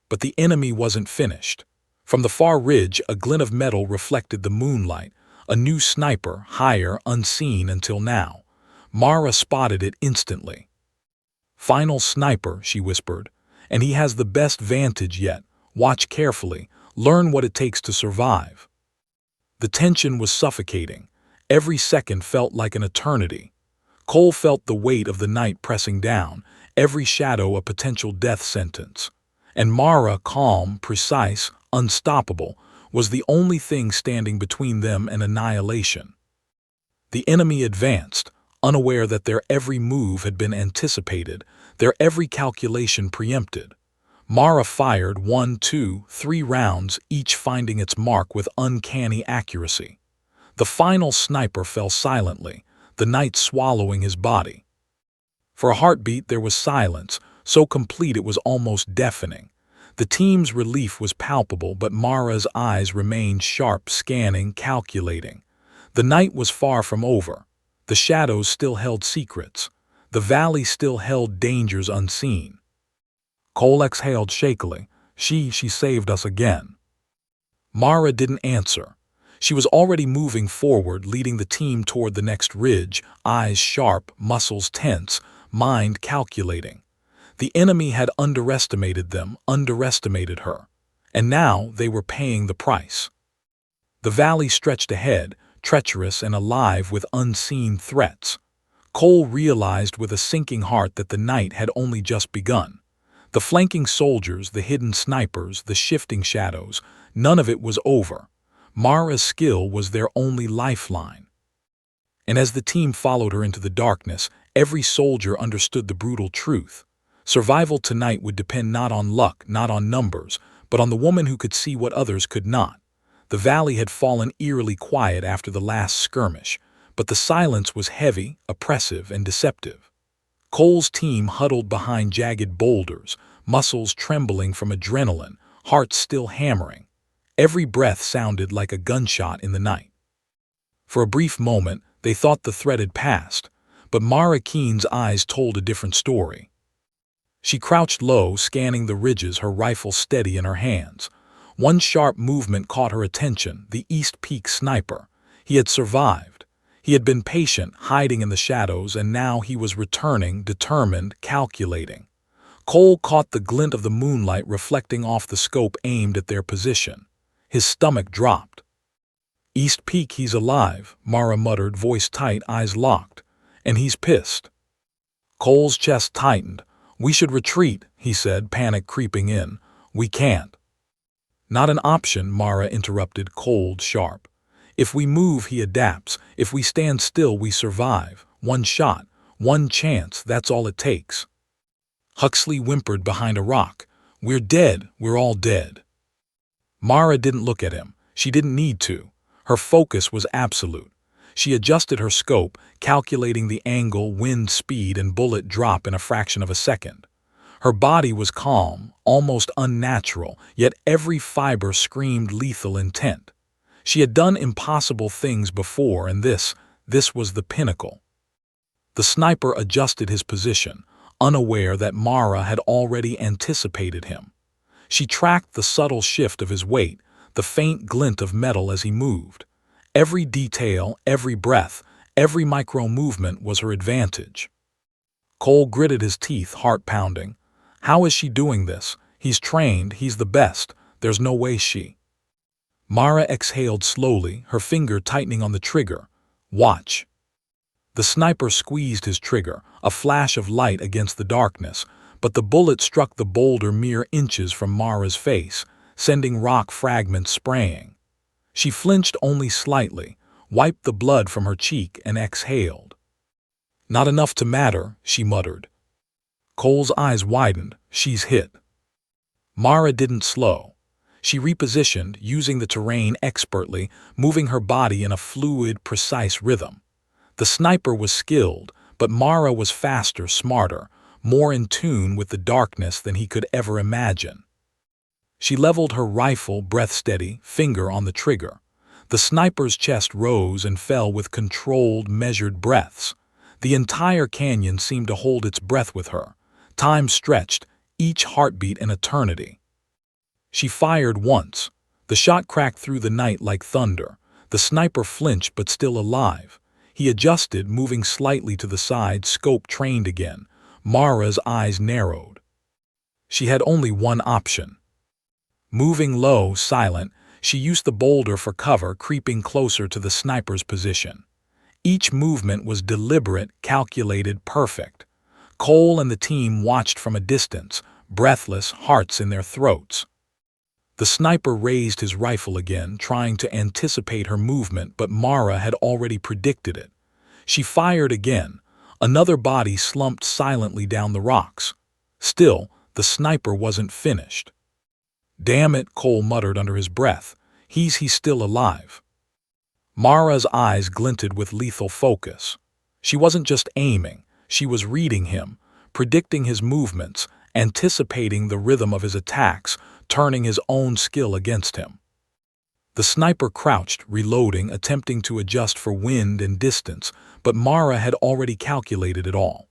But the enemy wasn't finished. From the far ridge, a glint of metal reflected the moonlight, a new sniper, higher, unseen until now. Mara spotted it instantly. "Final sniper," she whispered, "and he has the best vantage yet. Watch carefully, learn what it takes to survive." The tension was suffocating. Every second felt like an eternity. Cole felt the weight of the night pressing down, every shadow a potential death sentence. And Mara, calm, precise, unstoppable, was the only thing standing between them and annihilation. The enemy advanced, unaware that their every move had been anticipated, their every calculation preempted. Mara fired 1, 2, 3 rounds, each finding its mark with uncanny accuracy. The final sniper fell silently, the knight swallowing his body. For a heartbeat there was silence, so complete it was almost deafening. The team's relief was palpable, but Mara's eyes remained sharp, scanning, calculating. The night was far from over. The shadows still held secrets. The valley still held dangers unseen. Cole exhaled shakily. She saved us again. Mara didn't answer. She was already moving forward, leading the team toward the next ridge, eyes sharp, muscles tense, mind calculating. The enemy had underestimated them, underestimated her. And now they were paying the price. The valley stretched ahead, treacherous and alive with unseen threats. Cole realized with a sinking heart that the night had only just begun. The flanking soldiers, the hidden snipers, the shifting shadows, none of it was over. Mara's skill was their only lifeline. And as the team followed her into the darkness, every soldier understood the brutal truth. Survival tonight would depend not on luck, not on numbers, but on the woman who could see what others could not. The valley had fallen eerily quiet after the last skirmish, but the silence was heavy, oppressive, and deceptive. Cole's team huddled behind jagged boulders, muscles trembling from adrenaline, hearts still hammering. Every breath sounded like a gunshot in the night. For a brief moment, they thought the threat had passed, but Mara Keene's eyes told a different story. She crouched low, scanning the ridges, her rifle steady in her hands. One sharp movement caught her attention, the East Peak sniper. He had survived. He had been patient, hiding in the shadows, and now he was returning, determined, calculating. Cole caught the glint of the moonlight reflecting off the scope aimed at their position. His stomach dropped. "East Peak, he's alive," Mara muttered, voice tight, eyes locked. "And he's pissed." Cole's chest tightened. "We should retreat," he said, panic creeping in. "We can't." "Not an option," Mara interrupted, cold, sharp. "If we move, he adapts. If we stand still, we survive. One shot, one chance, that's all it takes." Huxley whimpered behind a rock. "We're dead, we're all dead." Mara didn't look at him. She didn't need to. Her focus was absolute. She adjusted her scope, calculating the angle, wind speed, and bullet drop in a fraction of a second. Her body was calm, almost unnatural, yet every fiber screamed lethal intent. She had done impossible things before, and this was the pinnacle. The sniper adjusted his position, unaware that Mara had already anticipated him. She tracked the subtle shift of his weight, the faint glint of metal as he moved. Every detail, every breath, every micro-movement was her advantage. Cole gritted his teeth, heart pounding. How is she doing this? He's trained, he's the best. There's no way she... Mara exhaled slowly, her finger tightening on the trigger. "Watch." The sniper squeezed his trigger, a flash of light against the darkness, but the bullet struck the boulder mere inches from Mara's face, sending rock fragments spraying. She flinched only slightly, wiped the blood from her cheek, and exhaled. "Not enough to matter," she muttered. Cole's eyes widened. "She's hit." Mara didn't slow. She repositioned, using the terrain expertly, moving her body in a fluid, precise rhythm. The sniper was skilled, but Mara was faster, smarter, more in tune with the darkness than he could ever imagine. She leveled her rifle, breath steady, finger on the trigger. The sniper's chest rose and fell with controlled, measured breaths. The entire canyon seemed to hold its breath with her. Time stretched, each heartbeat an eternity. She fired once. The shot cracked through the night like thunder. The sniper flinched but still alive. He adjusted, moving slightly to the side, scope trained again. Mara's eyes narrowed. She had only one option. Moving low, silent, she used the boulder for cover, creeping closer to the sniper's position. Each movement was deliberate, calculated, perfect. Cole and the team watched from a distance, breathless, hearts in their throats. The sniper raised his rifle again, trying to anticipate her movement, but Mara had already predicted it. She fired again. Another body slumped silently down the rocks. Still, the sniper wasn't finished. "Damn it," Cole muttered under his breath. He's still alive." Mara's eyes glinted with lethal focus. She wasn't just aiming, she was reading him, predicting his movements, anticipating the rhythm of his attacks, turning his own skill against him. The sniper crouched, reloading, attempting to adjust for wind and distance, but Mara had already calculated it all.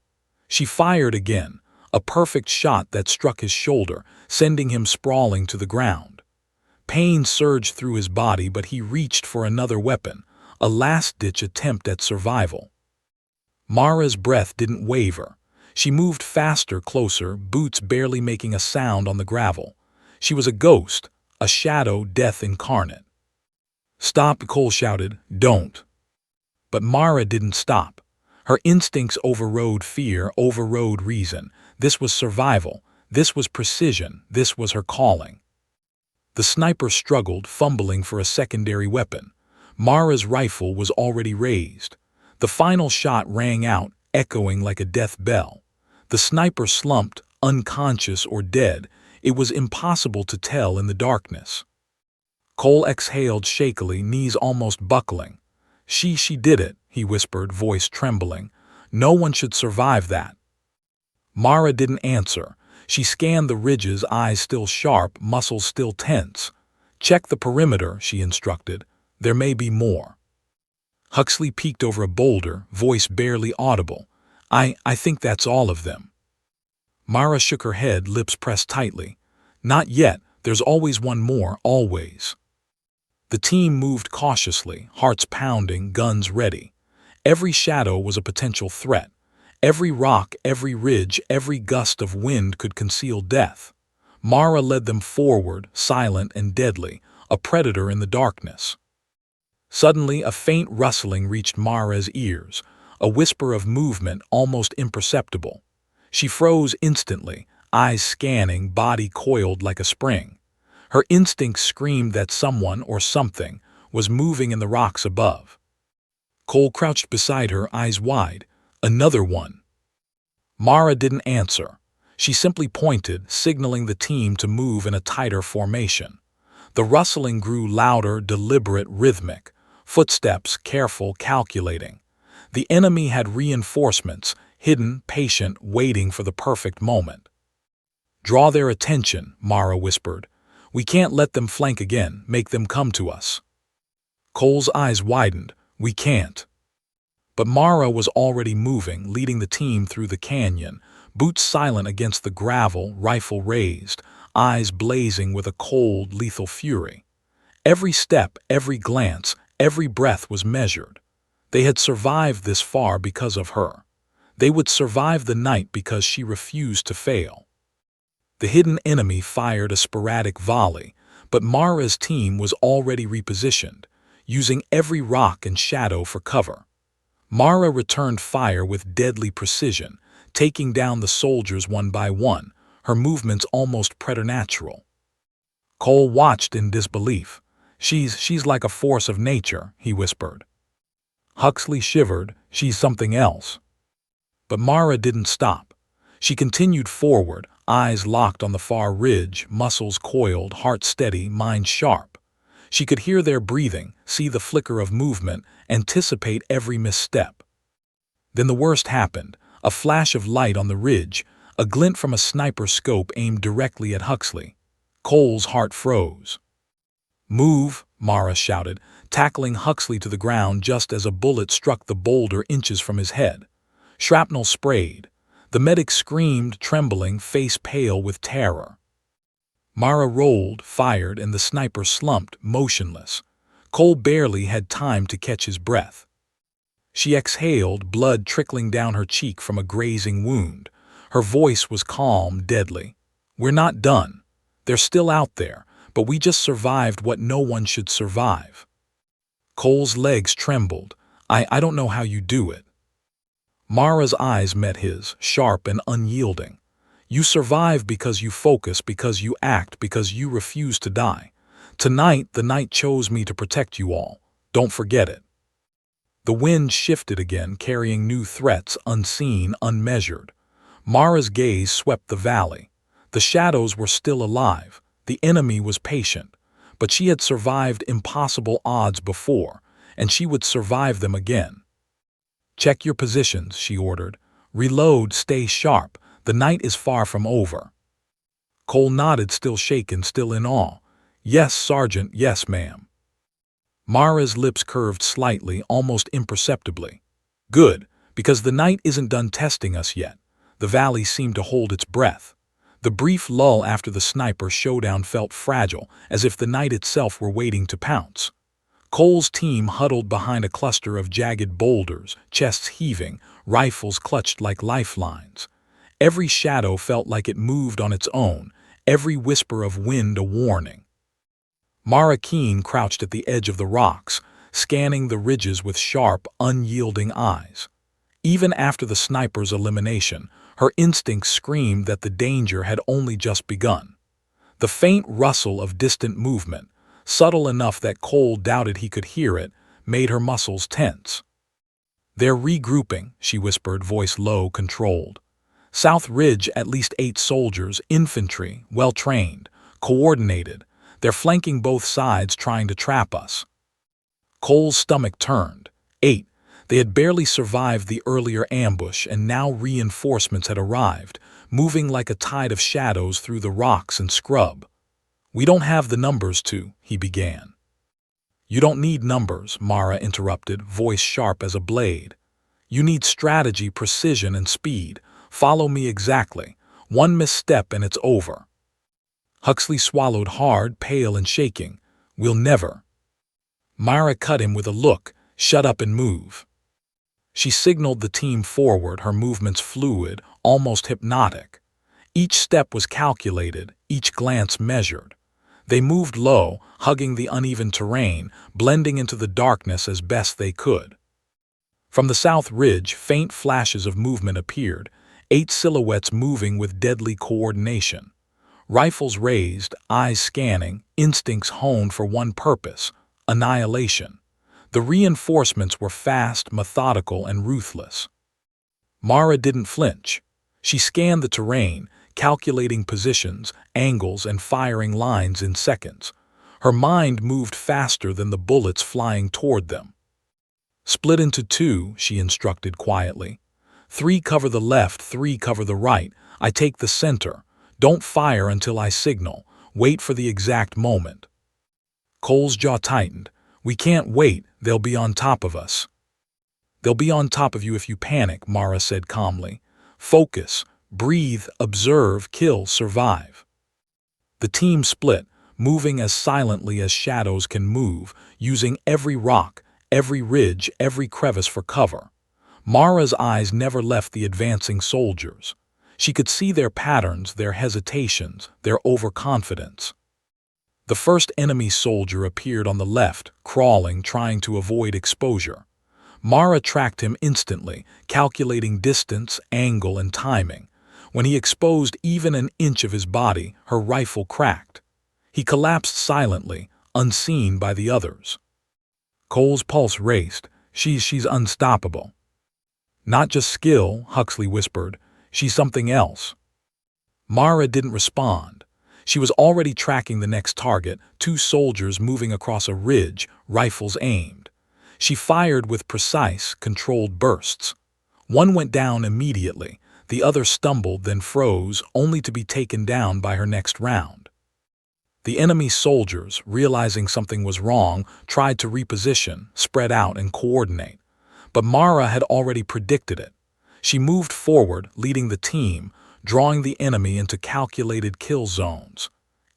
She fired again, a perfect shot that struck his shoulder, sending him sprawling to the ground. Pain surged through his body, but he reached for another weapon, a last-ditch attempt at survival. Mara's breath didn't waver. She moved faster, closer, boots barely making a sound on the gravel. She was a ghost, a shadow, death incarnate. "Stop," Cole shouted. "Don't." But Mara didn't stop. Her instincts overrode fear, overrode reason. This was survival. This was precision. This was her calling. The sniper struggled, fumbling for a secondary weapon. Mara's rifle was already raised. The final shot rang out, echoing like a death bell. The sniper slumped, unconscious or dead. It was impossible to tell in the darkness. Cole exhaled shakily, knees almost buckling. She did it," he whispered, voice trembling. "No one should survive that." Mara didn't answer. She scanned the ridges, eyes still sharp, muscles still tense. "Check the perimeter," she instructed. "There may be more." Huxley peeked over a boulder, voice barely audible. I think that's all of them." Mara shook her head, lips pressed tightly. "Not yet. There's always one more, always." The team moved cautiously, hearts pounding, guns ready. Every shadow was a potential threat. Every rock, every ridge, every gust of wind could conceal death. Mara led them forward, silent and deadly, a predator in the darkness. Suddenly, a faint rustling reached Mara's ears, a whisper of movement almost imperceptible. She froze instantly, eyes scanning, body coiled like a spring. Her instincts screamed that someone or something was moving in the rocks above. Cole crouched beside her, eyes wide. "Another one." Mara didn't answer. She simply pointed, signaling the team to move in a tighter formation. The rustling grew louder, deliberate, rhythmic. Footsteps, careful, calculating. The enemy had reinforcements, hidden, patient, waiting for the perfect moment. "Draw their attention," Mara whispered. "We can't let them flank again, make them come to us." Cole's eyes widened. "We can't." But Mara was already moving, leading the team through the canyon, boots silent against the gravel, rifle raised, eyes blazing with a cold, lethal fury. Every step, every glance, every breath was measured. They had survived this far because of her. They would survive the night because she refused to fail. The hidden enemy fired a sporadic volley, but Mara's team was already repositioned, using every rock and shadow for cover. Mara returned fire with deadly precision, taking down the soldiers one by one, her movements almost preternatural. Cole watched in disbelief. She's like a force of nature," he whispered. Huxley shivered. "She's something else." But Mara didn't stop. She continued forward, eyes locked on the far ridge, muscles coiled, heart steady, mind sharp. She could hear their breathing, see the flicker of movement, anticipate every misstep. Then the worst happened, a flash of light on the ridge, a glint from a sniper scope aimed directly at Huxley. Cole's heart froze. "Move," Mara shouted, tackling Huxley to the ground just as a bullet struck the boulder inches from his head. Shrapnel sprayed. The medic screamed, trembling, face pale with terror. Mara rolled, fired, and the sniper slumped, motionless. Cole barely had time to catch his breath. She exhaled, blood trickling down her cheek from a grazing wound. Her voice was calm, deadly. "We're not done. They're still out there, but we just survived what no one should survive." Cole's legs trembled. I don't know how you do it." Mara's eyes met his, sharp and unyielding. You survive because you focus, because you act, because you refuse to die. Tonight, the night chose me to protect you all. Don't forget it. The wind shifted again, carrying new threats, unseen, unmeasured. Mara's gaze swept the valley. The shadows were still alive. The enemy was patient. But she had survived impossible odds before, and she would survive them again. Check your positions, she ordered. Reload, stay sharp. The night is far from over. Cole nodded, still shaken, still in awe. Yes, Sergeant, yes, ma'am. Mara's lips curved slightly, almost imperceptibly. Good, because the night isn't done testing us yet. The valley seemed to hold its breath. The brief lull after the sniper showdown felt fragile, as if the night itself were waiting to pounce. Cole's team huddled behind a cluster of jagged boulders, chests heaving, rifles clutched like lifelines. Every shadow felt like it moved on its own, every whisper of wind a warning. Mara Keene crouched at the edge of the rocks, scanning the ridges with sharp, unyielding eyes. Even after the sniper's elimination, her instincts screamed that the danger had only just begun. The faint rustle of distant movement, subtle enough that Cole doubted he could hear it, made her muscles tense. They're regrouping, she whispered, voice low, controlled. South Ridge, at least 8 soldiers, infantry, well-trained, coordinated. They're flanking both sides, trying to trap us. Cole's stomach turned. 8. They had barely survived the earlier ambush, and now reinforcements had arrived, moving like a tide of shadows through the rocks and scrub. We don't have the numbers to, he began. You don't need numbers, Mara interrupted, voice sharp as a blade. You need strategy, precision, and speed. Follow me exactly. One misstep and it's over. Huxley swallowed hard, pale and shaking. We'll never. Mara cut him with a look. Shut up and move. She signaled the team forward, her movements fluid, almost hypnotic. Each step was calculated, each glance measured. They moved low, hugging the uneven terrain, blending into the darkness as best they could. From the south ridge, faint flashes of movement appeared, 8 silhouettes moving with deadly coordination. Rifles raised, eyes scanning, instincts honed for one purpose: annihilation. The reinforcements were fast, methodical, and ruthless. Mara didn't flinch. She scanned the terrain, calculating positions, angles, and firing lines in seconds. Her mind moved faster than the bullets flying toward them. Split into 2, she instructed quietly. 3 cover the left, 3 cover the right. I take the center. Don't fire until I signal. Wait for the exact moment. Cole's jaw tightened. We can't wait. They'll be on top of us. They'll be on top of you if you panic, Mara said calmly. Focus, breathe, observe, kill, survive. The team split, moving as silently as shadows can move, using every rock, every ridge, every crevice for cover. Mara's eyes never left the advancing soldiers. She could see their patterns, their hesitations, their overconfidence. The first enemy soldier appeared on the left, crawling, trying to avoid exposure. Mara tracked him instantly, calculating distance, angle, and timing. When he exposed even an inch of his body, her rifle cracked. He collapsed silently, unseen by the others. Cole's pulse raced. She's unstoppable. Not just skill, Huxley whispered. She's something else. Mara didn't respond. She was already tracking the next target, 2 soldiers moving across a ridge, rifles aimed. She fired with precise, controlled bursts. One went down immediately. The other stumbled, then froze, only to be taken down by her next round. The enemy soldiers, realizing something was wrong, tried to reposition, spread out, and coordinate. But Mara had already predicted it. She moved forward, leading the team, drawing the enemy into calculated kill zones.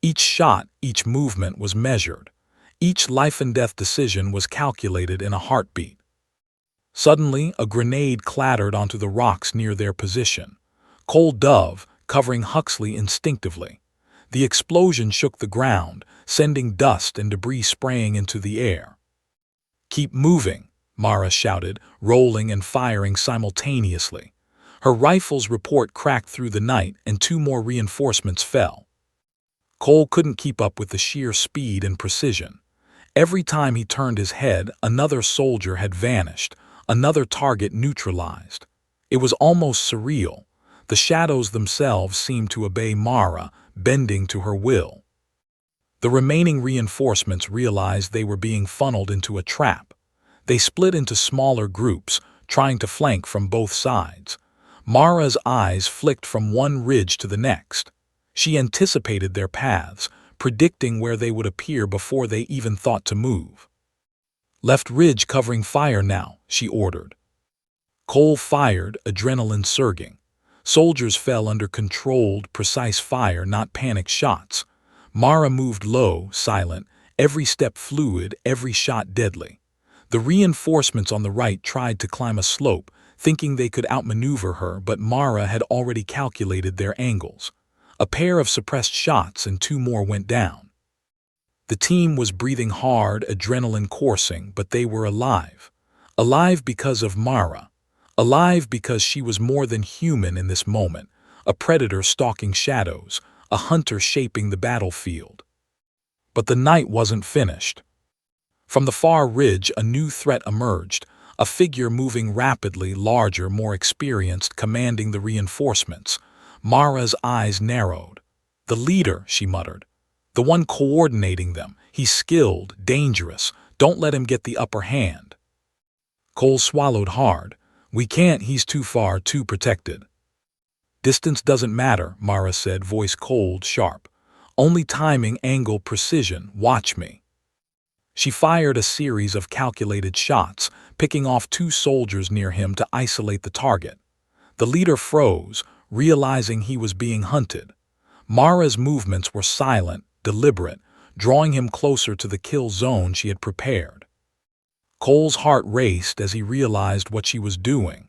Each shot, each movement was measured. Each life-and-death decision was calculated in a heartbeat. Suddenly, a grenade clattered onto the rocks near their position. Cole dove, covering Huxley instinctively. The explosion shook the ground, sending dust and debris spraying into the air. Keep moving, Mara shouted, rolling and firing simultaneously. Her rifle's report cracked through the night and 2 more reinforcements fell. Cole couldn't keep up with the sheer speed and precision. Every time he turned his head, another soldier had vanished, another target neutralized. It was almost surreal. The shadows themselves seemed to obey Mara, bending to her will. The remaining reinforcements realized they were being funneled into a trap. They split into smaller groups, trying to flank from both sides. Mara's eyes flicked from one ridge to the next. She anticipated their paths, predicting where they would appear before they even thought to move. "Left ridge covering fire now," she ordered. Cole fired, adrenaline surging. Soldiers fell under controlled, precise fire, not panic shots. Mara moved low, silent, every step fluid, every shot deadly. The reinforcements on the right tried to climb a slope, thinking they could outmaneuver her, but Mara had already calculated their angles. A pair of suppressed shots and 2 more went down. The team was breathing hard, adrenaline coursing, but they were alive. Alive because of Mara. Alive because she was more than human in this moment, a predator stalking shadows, a hunter shaping the battlefield. But the night wasn't finished. From the far ridge, a new threat emerged, a figure moving rapidly, larger, more experienced, commanding the reinforcements. Mara's eyes narrowed. "The leader," she muttered. "The one coordinating them. He's skilled, dangerous. Don't let him get the upper hand." Cole swallowed hard. "We can't, he's too far, too protected." "Distance doesn't matter," Mara said, voice cold, sharp. "Only timing, angle, precision. Watch me." She fired a series of calculated shots, picking off 2 soldiers near him to isolate the target. The leader froze, realizing he was being hunted. Mara's movements were silent, deliberate, drawing him closer to the kill zone she had prepared. Cole's heart raced as he realized what she was doing.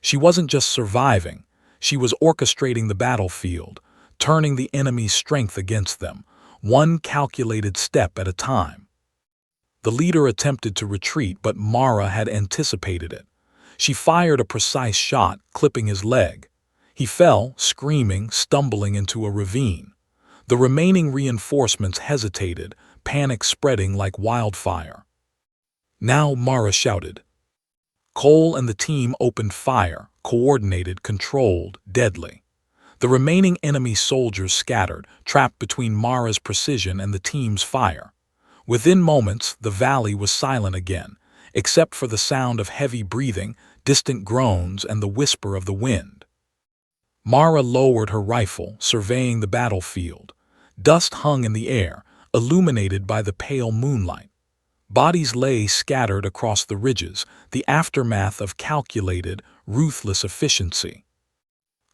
She wasn't just surviving, she was orchestrating the battlefield, turning the enemy's strength against them, one calculated step at a time. The leader attempted to retreat, but Mara had anticipated it. She fired a precise shot, clipping his leg. He fell, screaming, stumbling into a ravine. The remaining reinforcements hesitated, panic spreading like wildfire. "Now," Mara shouted. Cole and the team opened fire, coordinated, controlled, deadly. The remaining enemy soldiers scattered, trapped between Mara's precision and the team's fire. Within moments, the valley was silent again, except for the sound of heavy breathing, distant groans, and the whisper of the wind. Mara lowered her rifle, surveying the battlefield. Dust hung in the air, illuminated by the pale moonlight. Bodies lay scattered across the ridges, the aftermath of calculated, ruthless efficiency.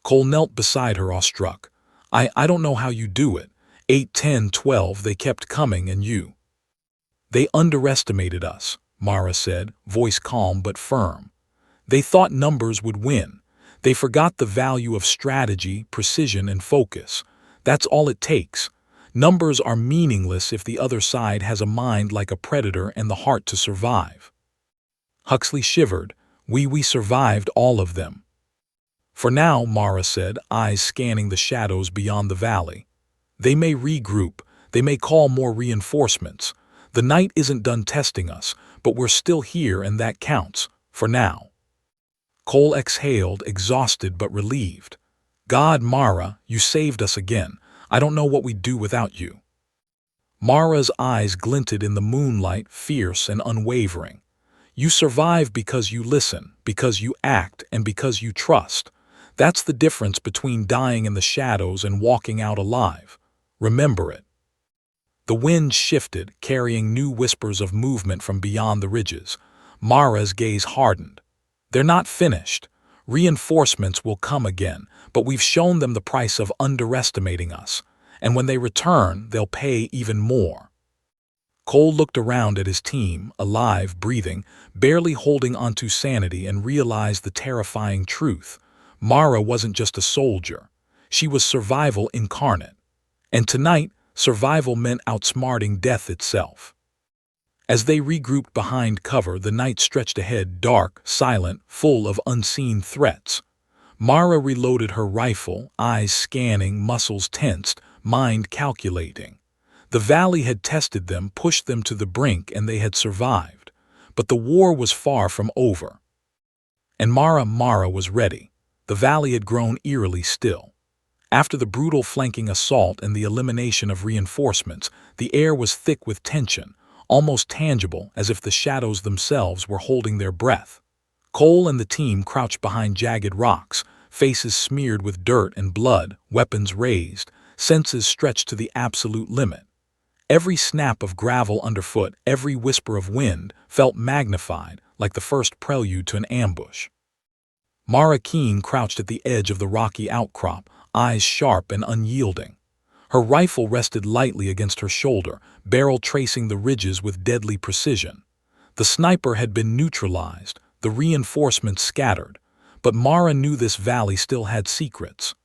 Cole knelt beside her, awestruck. I don't know how you do it. 8, 10, 12, they kept coming, and you." "They underestimated us," Mara said, voice calm but firm. "They thought numbers would win. They forgot the value of strategy, precision, and focus. That's all it takes. Numbers are meaningless if the other side has a mind like a predator and the heart to survive." Huxley shivered. We survived all of them." "For now," Mara said, eyes scanning the shadows beyond the valley. "They may regroup. They may call more reinforcements. The night isn't done testing us, but we're still here, and that counts, for now." Cole exhaled, exhausted but relieved. "God, Mara, you saved us again. I don't know what we'd do without you." Mara's eyes glinted in the moonlight, fierce and unwavering. "You survive because you listen, because you act, and because you trust. That's the difference between dying in the shadows and walking out alive. Remember it." The wind shifted, carrying new whispers of movement from beyond the ridges. Mara's gaze hardened. "They're not finished. Reinforcements will come again, but we've shown them the price of underestimating us. And when they return, they'll pay even more." Cole looked around at his team, alive, breathing, barely holding onto sanity, and realized the terrifying truth. Mara wasn't just a soldier. She was survival incarnate. And tonight, survival meant outsmarting death itself. As they regrouped behind cover, the night stretched ahead, dark, silent, full of unseen threats. Mara reloaded her rifle, eyes scanning, muscles tensed, mind calculating. The valley had tested them, pushed them to the brink, and they had survived. But the war was far from over. And Mara was ready. The valley had grown eerily still. After the brutal flanking assault and the elimination of reinforcements, the air was thick with tension, almost tangible, as if the shadows themselves were holding their breath. Cole and the team crouched behind jagged rocks, faces smeared with dirt and blood, weapons raised, senses stretched to the absolute limit. Every snap of gravel underfoot, every whisper of wind, felt magnified, like the first prelude to an ambush. Mara Keene crouched at the edge of the rocky outcrop, eyes sharp and unyielding. Her rifle rested lightly against her shoulder, barrel tracing the ridges with deadly precision. The sniper had been neutralized, the reinforcements scattered, but Mara knew this valley still had secrets.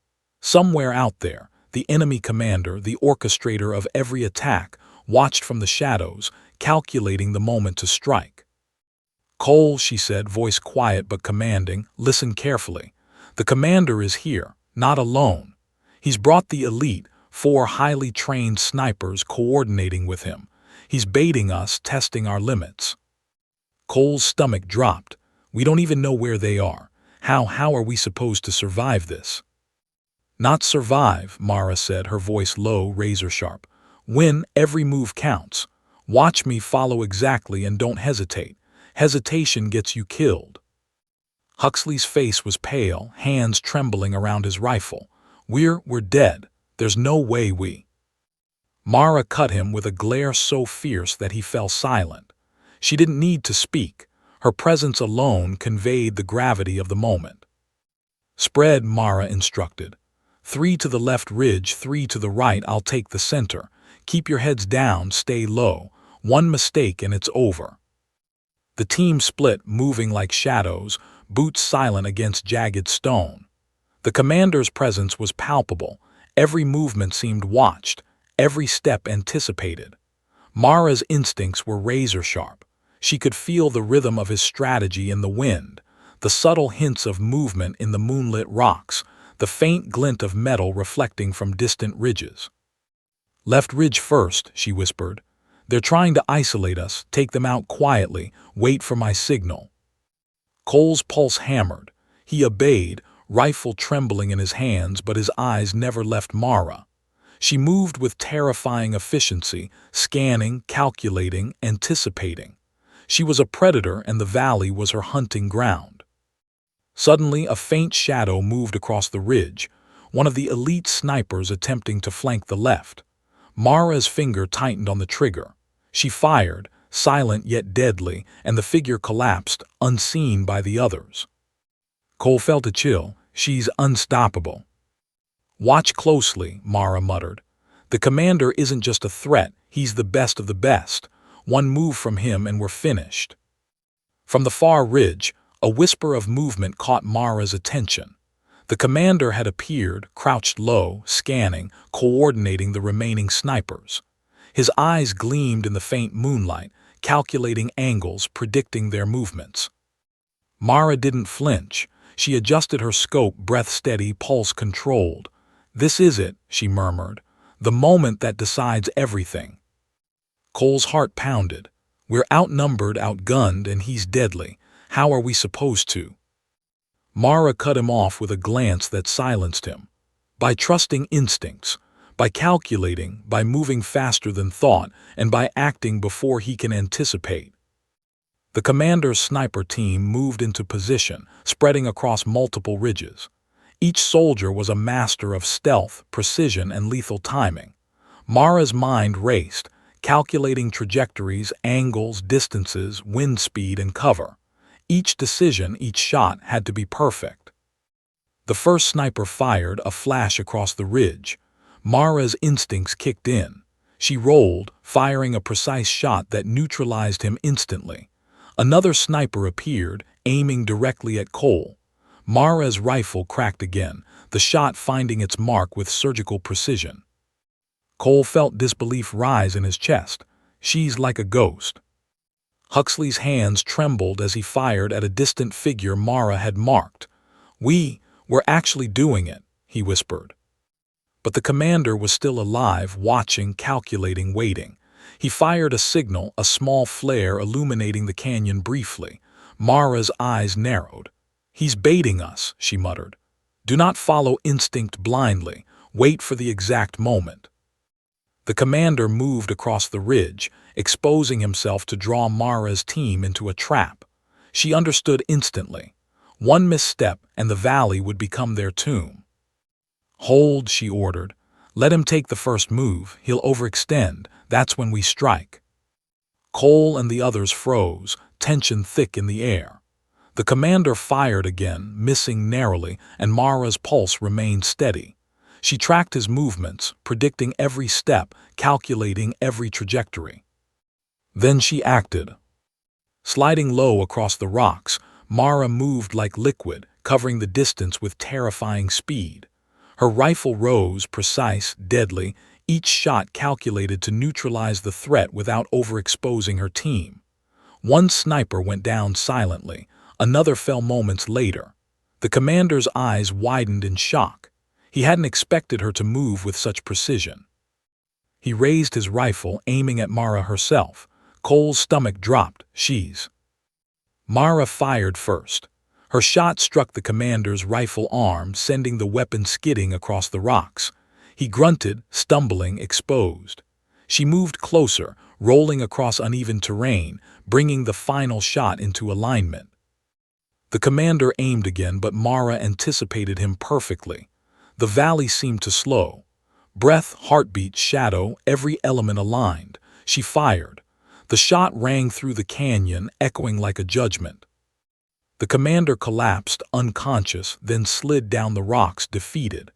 Somewhere out there, the enemy commander, the orchestrator of every attack, watched from the shadows, calculating the moment to strike. "Cole," she said, voice quiet but commanding, "listen carefully. The commander is here, not alone. He's brought the elite, 4 highly trained snipers coordinating with him. He's baiting us, testing our limits." Cole's stomach dropped. "We don't even know where they are. How are we supposed to survive this?" "Not survive," Mara said, her voice low, razor sharp. "Win, every move counts. Watch me, follow exactly, and don't hesitate. Hesitation gets you killed." Huxley's face was pale, hands trembling around his rifle. We're dead. There's no way we—" Mara cut him with a glare so fierce that he fell silent. She didn't need to speak. Her presence alone conveyed the gravity of the moment. "Spread," Mara instructed. 3 to the left ridge, 3 to the right, I'll take the center. Keep your heads down, stay low. One mistake and it's over." The team split, moving like shadows, boots silent against jagged stone. The commander's presence was palpable. Every movement seemed watched, every step anticipated. Mara's instincts were razor sharp. She could feel the rhythm of his strategy in the wind, the subtle hints of movement in the moonlit rocks, the faint glint of metal reflecting from distant ridges. "Left ridge first," she whispered. "They're trying to isolate us. Take them out quietly. Wait for my signal." Cole's pulse hammered. He obeyed, rifle trembling in his hands, but his eyes never left Mara. She moved with terrifying efficiency, scanning, calculating, anticipating. She was a predator, and the valley was her hunting ground. Suddenly, a faint shadow moved across the ridge, one of the elite snipers attempting to flank the left. Mara's finger tightened on the trigger. She fired, silent yet deadly, and the figure collapsed, unseen by the others. Cole felt a chill. "She's unstoppable." "Watch closely," Mara muttered. "The commander isn't just a threat, he's the best of the best. One move from him and we're finished." From the far ridge, a whisper of movement caught Mara's attention. The commander had appeared, crouched low, scanning, coordinating the remaining snipers. His eyes gleamed in the faint moonlight, calculating angles, predicting their movements. Mara didn't flinch. She adjusted her scope, breath steady, pulse controlled. "This is it," she murmured. "The moment that decides everything." Cole's heart pounded. "We're outnumbered, outgunned, and he's deadly. How are we supposed to—" Mara cut him off with a glance that silenced him. "By trusting instincts, by calculating, by moving faster than thought, and by acting before he can anticipate." The commander's sniper team moved into position, spreading across multiple ridges. Each soldier was a master of stealth, precision, and lethal timing. Mara's mind raced, calculating trajectories, angles, distances, wind speed, and cover. Each decision, each shot had to be perfect. The first sniper fired, a flash across the ridge. Mara's instincts kicked in. She rolled, firing a precise shot that neutralized him instantly. Another sniper appeared, aiming directly at Cole. Mara's rifle cracked again, the shot finding its mark with surgical precision. Cole felt disbelief rise in his chest. "She's like a ghost." Huxley's hands trembled as he fired at a distant figure Mara had marked. We "We're actually doing it," he whispered. But the commander was still alive, watching, calculating, waiting. He fired a signal, a small flare illuminating the canyon briefly. Mara's eyes narrowed. "He's baiting us," she muttered. "Do not follow instinct blindly. Wait for the exact moment." The commander moved across the ridge, exposing himself to draw Mara's team into a trap. She understood instantly. One misstep and the valley would become their tomb. "Hold," she ordered. "Let him take the first move. He'll overextend. That's when we strike." Cole and the others froze, tension thick in the air. The commander fired again, missing narrowly, and Mara's pulse remained steady. She tracked his movements, predicting every step, calculating every trajectory. Then she acted. Sliding low across the rocks, Mara moved like liquid, covering the distance with terrifying speed. Her rifle rose, precise, deadly, each shot calculated to neutralize the threat without overexposing her team. One sniper went down silently, another fell moments later. The commander's eyes widened in shock. He hadn't expected her to move with such precision. He raised his rifle, aiming at Mara herself. Cole's stomach dropped. "She's—" Mara fired first. Her shot struck the commander's rifle arm, sending the weapon skidding across the rocks. He grunted, stumbling, exposed. She moved closer, rolling across uneven terrain, bringing the final shot into alignment. The commander aimed again, but Mara anticipated him perfectly. The valley seemed to slow. Breath, heartbeat, shadow, every element aligned. She fired. The shot rang through the canyon, echoing like a judgment. The commander collapsed, unconscious, then slid down the rocks, defeated.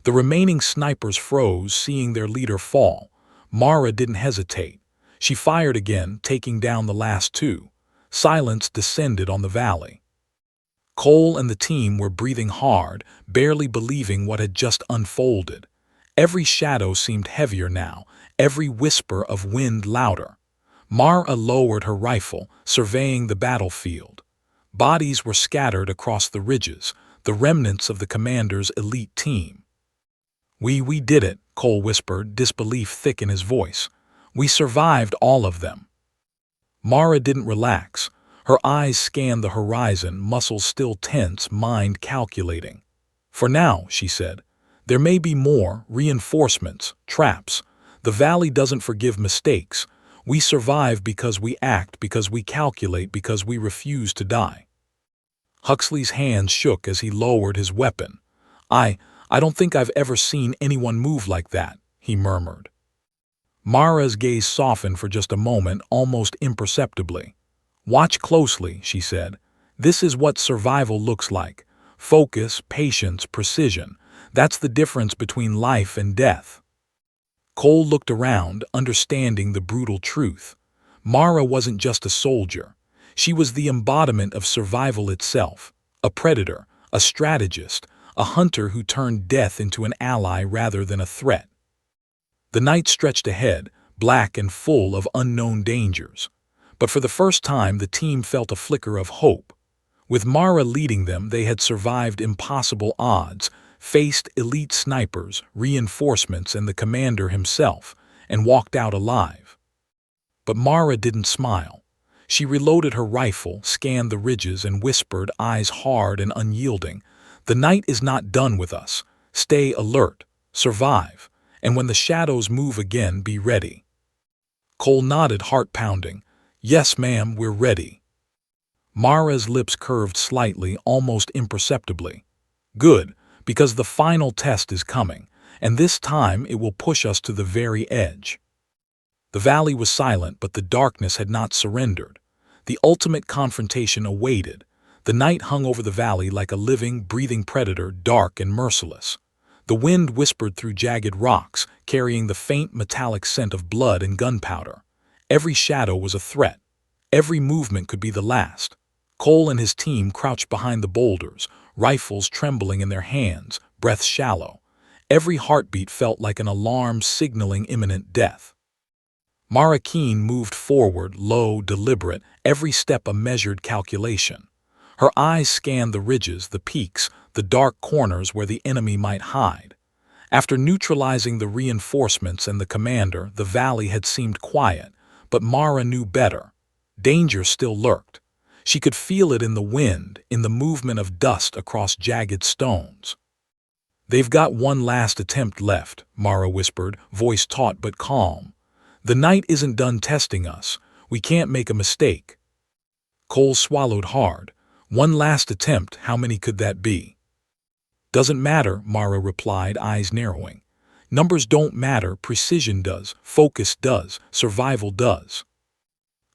The remaining snipers froze, seeing their leader fall. Mara didn't hesitate. She fired again, taking down the last two. Silence descended on the valley. Cole and the team were breathing hard, barely believing what had just unfolded. Every shadow seemed heavier now, every whisper of wind louder. Mara lowered her rifle, surveying the battlefield. Bodies were scattered across the ridges, the remnants of the commander's elite team. We did it," Cole whispered, disbelief thick in his voice. "We survived all of them." Mara didn't relax. Her eyes scanned the horizon, muscles still tense, mind calculating. "For now," she said. "There may be more, reinforcements, traps. The valley doesn't forgive mistakes. We survive because we act, because we calculate, because we refuse to die." Huxley's hands shook as he lowered his weapon. I don't think I've ever seen anyone move like that," he murmured. Mara's gaze softened for just a moment, almost imperceptibly. "Watch closely," she said. "This is what survival looks like. Focus, patience, precision. That's the difference between life and death." Cole looked around, understanding the brutal truth. Mara wasn't just a soldier. She was the embodiment of survival itself, a predator, a strategist, a hunter who turned death into an ally rather than a threat. The night stretched ahead, black and full of unknown dangers. But for the first time, the team felt a flicker of hope. With Mara leading them, they had survived impossible odds, faced elite snipers, reinforcements, and the commander himself, and walked out alive. But Mara didn't smile. She reloaded her rifle, scanned the ridges, and whispered, eyes hard and unyielding, "The night is not done with us. Stay alert, survive, and when the shadows move again, be ready." Cole nodded, heart pounding. "Yes, ma'am, we're ready." Mara's lips curved slightly, almost imperceptibly. "Good, because the final test is coming, and this time it will push us to the very edge." The valley was silent, but the darkness had not surrendered. The ultimate confrontation awaited. The night hung over the valley like a living, breathing predator, dark and merciless. The wind whispered through jagged rocks, carrying the faint metallic scent of blood and gunpowder. Every shadow was a threat. Every movement could be the last. Cole and his team crouched behind the boulders, rifles trembling in their hands, breaths shallow. Every heartbeat felt like an alarm signaling imminent death. Mara Keene moved forward, low, deliberate, every step a measured calculation. Her eyes scanned the ridges, the peaks, the dark corners where the enemy might hide. After neutralizing the reinforcements and the commander, the valley had seemed quiet, but Mara knew better. Danger still lurked. She could feel it in the wind, in the movement of dust across jagged stones. "They've got one last attempt left," Mara whispered, voice taut but calm. "The night isn't done testing us. We can't make a mistake." Cole swallowed hard. One last attempt, how many could that be? "Doesn't matter," Mara replied, eyes narrowing. "Numbers don't matter, precision does, focus does, survival does."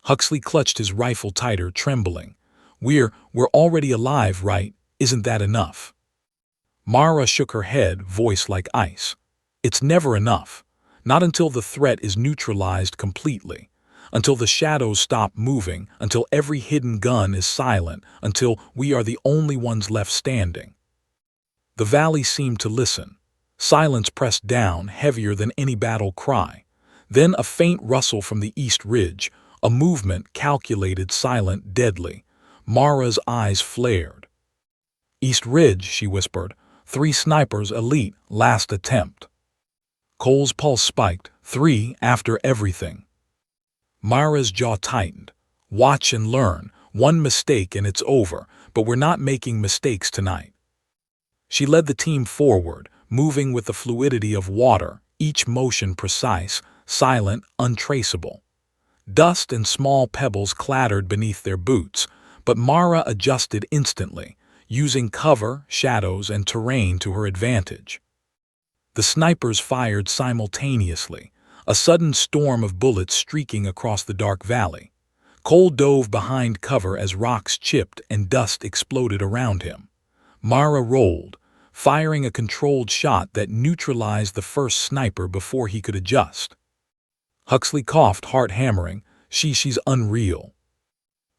Huxley clutched his rifle tighter, trembling. We're already alive, right? Isn't that enough?" Mara shook her head, voice like ice. "It's never enough. Not until the threat is neutralized completely. Until the shadows stop moving, until every hidden gun is silent, until we are the only ones left standing." The valley seemed to listen. Silence pressed down, heavier than any battle cry. Then a faint rustle from the east ridge, a movement calculated, silent, deadly. Mara's eyes flared. "East Ridge," she whispered. "3 snipers, elite, last attempt." Cole's pulse spiked. 3 after everything. Mara's jaw tightened. "Watch and learn. One mistake and it's over, but we're not making mistakes tonight." She led the team forward, moving with the fluidity of water, each motion precise, silent, untraceable. Dust and small pebbles clattered beneath their boots, but Mara adjusted instantly, using cover, shadows, and terrain to her advantage. The snipers fired simultaneously, a sudden storm of bullets streaking across the dark valley. Cole dove behind cover as rocks chipped and dust exploded around him. Mara rolled, firing a controlled shot that neutralized the first sniper before he could adjust. Huxley coughed, heart hammering. She's unreal."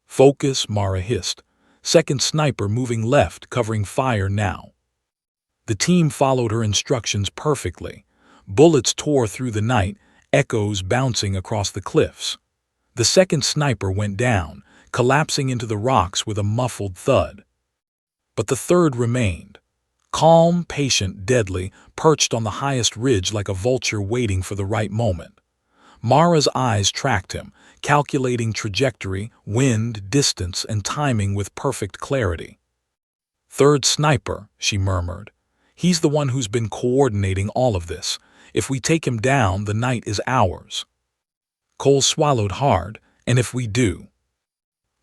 "Focus," Mara hissed. Second sniper moving left, covering fire now. The team followed her instructions perfectly. Bullets tore through the night, echoes bouncing across the cliffs. The second sniper went down, collapsing into the rocks with a muffled thud. But the third remained. Calm, patient, deadly, perched on the highest ridge like a vulture waiting for the right moment. Mara's eyes tracked him, calculating trajectory, wind, distance, and timing with perfect clarity. "Third sniper," she murmured. "He's the one who's been coordinating all of this. If we take him down, the night is ours." Cole swallowed hard. "And if we do?"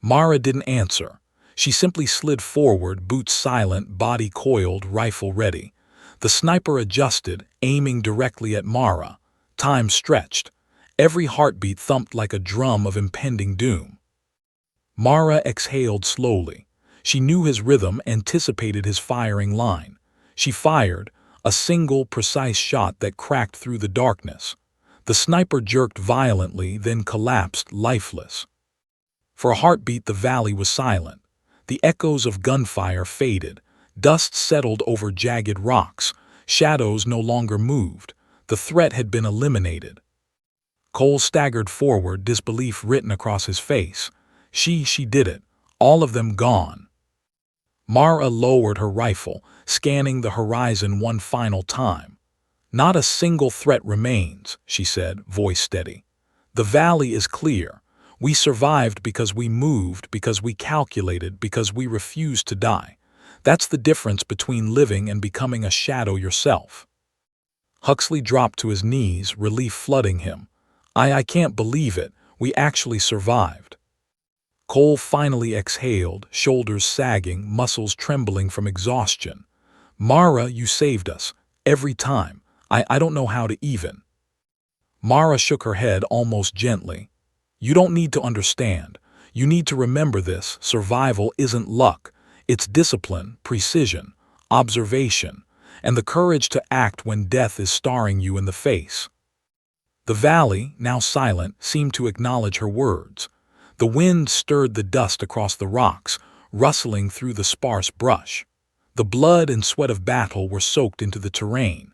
Mara didn't answer. She simply slid forward, boots silent, body coiled, rifle ready. The sniper adjusted, aiming directly at Mara. Time stretched. Every heartbeat thumped like a drum of impending doom. Mara exhaled slowly. She knew his rhythm, anticipated his firing line. She fired, a single, precise shot that cracked through the darkness. The sniper jerked violently, then collapsed, lifeless. For a heartbeat, the valley was silent. The echoes of gunfire faded. Dust settled over jagged rocks. Shadows no longer moved. The threat had been eliminated. Cole staggered forward, disbelief written across his face. She did it. All of them gone. Mara lowered her rifle, scanning the horizon one final time. "Not a single threat remains," she said, voice steady. "The valley is clear. We survived because we moved, because we calculated, because we refused to die. That's the difference between living and becoming a shadow yourself." Huxley dropped to his knees, relief flooding him. I can't believe it. We actually survived." Cole finally exhaled, shoulders sagging, muscles trembling from exhaustion. "Mara, you saved us. Every time. I don't know how to even." Mara shook her head almost gently. "You don't need to understand. You need to remember this. Survival isn't luck. It's discipline, precision, observation, and the courage to act when death is staring you in the face." The valley, now silent, seemed to acknowledge her words. The wind stirred the dust across the rocks, rustling through the sparse brush. The blood and sweat of battle were soaked into the terrain.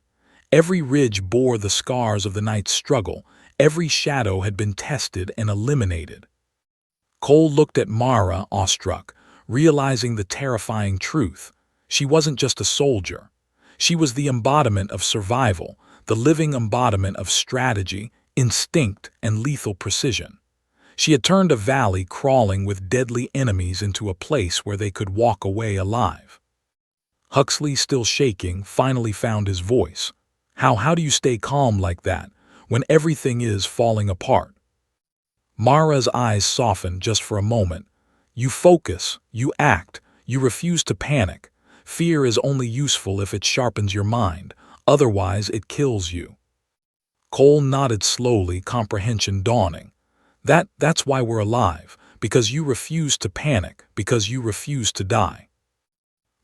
Every ridge bore the scars of the night's struggle. Every shadow had been tested and eliminated. Cole looked at Mara, awestruck, realizing the terrifying truth. She wasn't just a soldier. She was the embodiment of survival, the living embodiment of strategy, instinct, and lethal precision. She had turned a valley crawling with deadly enemies into a place where they could walk away alive. Huxley, still shaking, finally found his voice. How do you stay calm like that, when everything is falling apart? Mara's eyes softened just for a moment. You focus, you act, you refuse to panic. Fear is only useful if it sharpens your mind, otherwise it kills you. Cole nodded slowly, comprehension dawning. That's why we're alive, because you refuse to panic, because you refuse to die.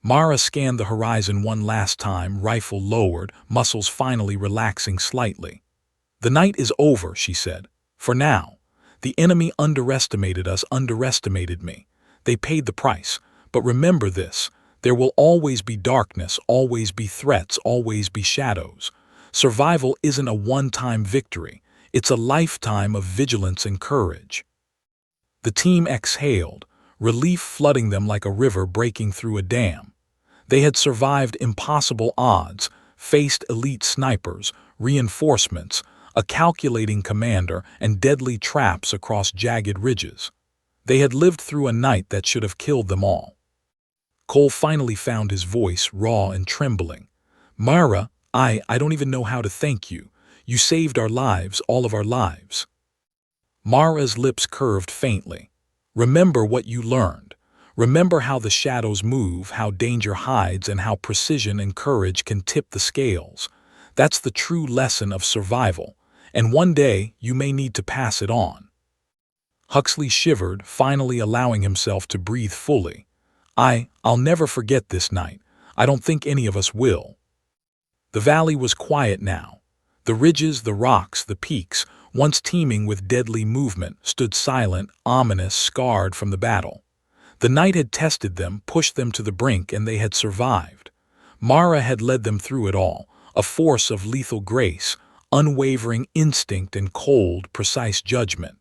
Mara scanned the horizon one last time, rifle lowered, muscles finally relaxing slightly. The night is over, she said. For now. The enemy underestimated us, underestimated me. They paid the price. But remember this, there will always be darkness, always be threats, always be shadows. Survival isn't a one-time victory. It's a lifetime of vigilance and courage. The team exhaled, relief flooding them like a river breaking through a dam. They had survived impossible odds, faced elite snipers, reinforcements, a calculating commander, and deadly traps across jagged ridges. They had lived through a night that should have killed them all. Cole finally found his voice, raw and trembling. Mara, I don't even know how to thank you. You saved our lives, all of our lives. Mara's lips curved faintly. Remember what you learned. Remember how the shadows move, how danger hides, and how precision and courage can tip the scales. That's the true lesson of survival, and one day you may need to pass it on. Huxley shivered, finally allowing himself to breathe fully. I'll never forget this night. I don't think any of us will. The valley was quiet now. The ridges, the rocks, the peaks, once teeming with deadly movement, stood silent, ominous, scarred from the battle. The night had tested them, pushed them to the brink, and they had survived. Mara had led them through it all, a force of lethal grace, unwavering instinct, and cold, precise judgment.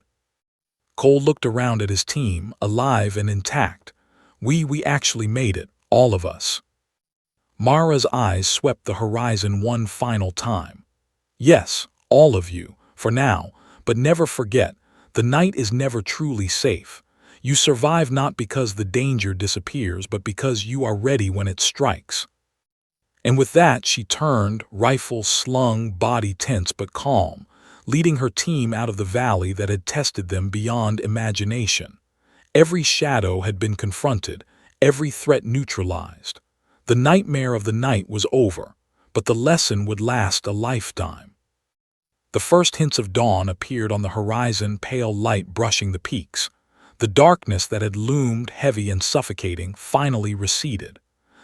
Cole looked around at his team, alive and intact. We actually made it, all of us. Mara's eyes swept the horizon one final time. Yes, all of you, for now, but never forget, the night is never truly safe. You survive not because the danger disappears, but because you are ready when it strikes. And with that, she turned, rifle slung, body tense but calm, leading her team out of the valley that had tested them beyond imagination. Every shadow had been confronted, every threat neutralized. The nightmare of the night was over, but the lesson would last a lifetime. The first hints of dawn appeared on the horizon, pale light brushing the peaks. The darkness that had loomed heavy and suffocating finally receded.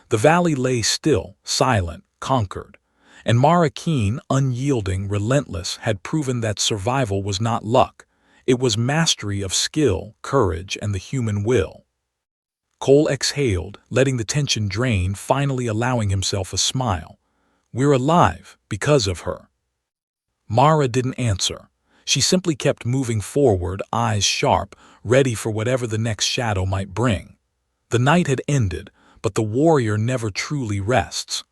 The valley lay still, silent, conquered. And Mara Keen, unyielding, relentless, had proven that survival was not luck. It was mastery of skill, courage, and the human will. Cole exhaled, letting the tension drain, finally allowing himself a smile. We're alive because of her. Mara didn't answer. She simply kept moving forward, eyes sharp, ready for whatever the next shadow might bring. The night had ended, but the warrior never truly rests.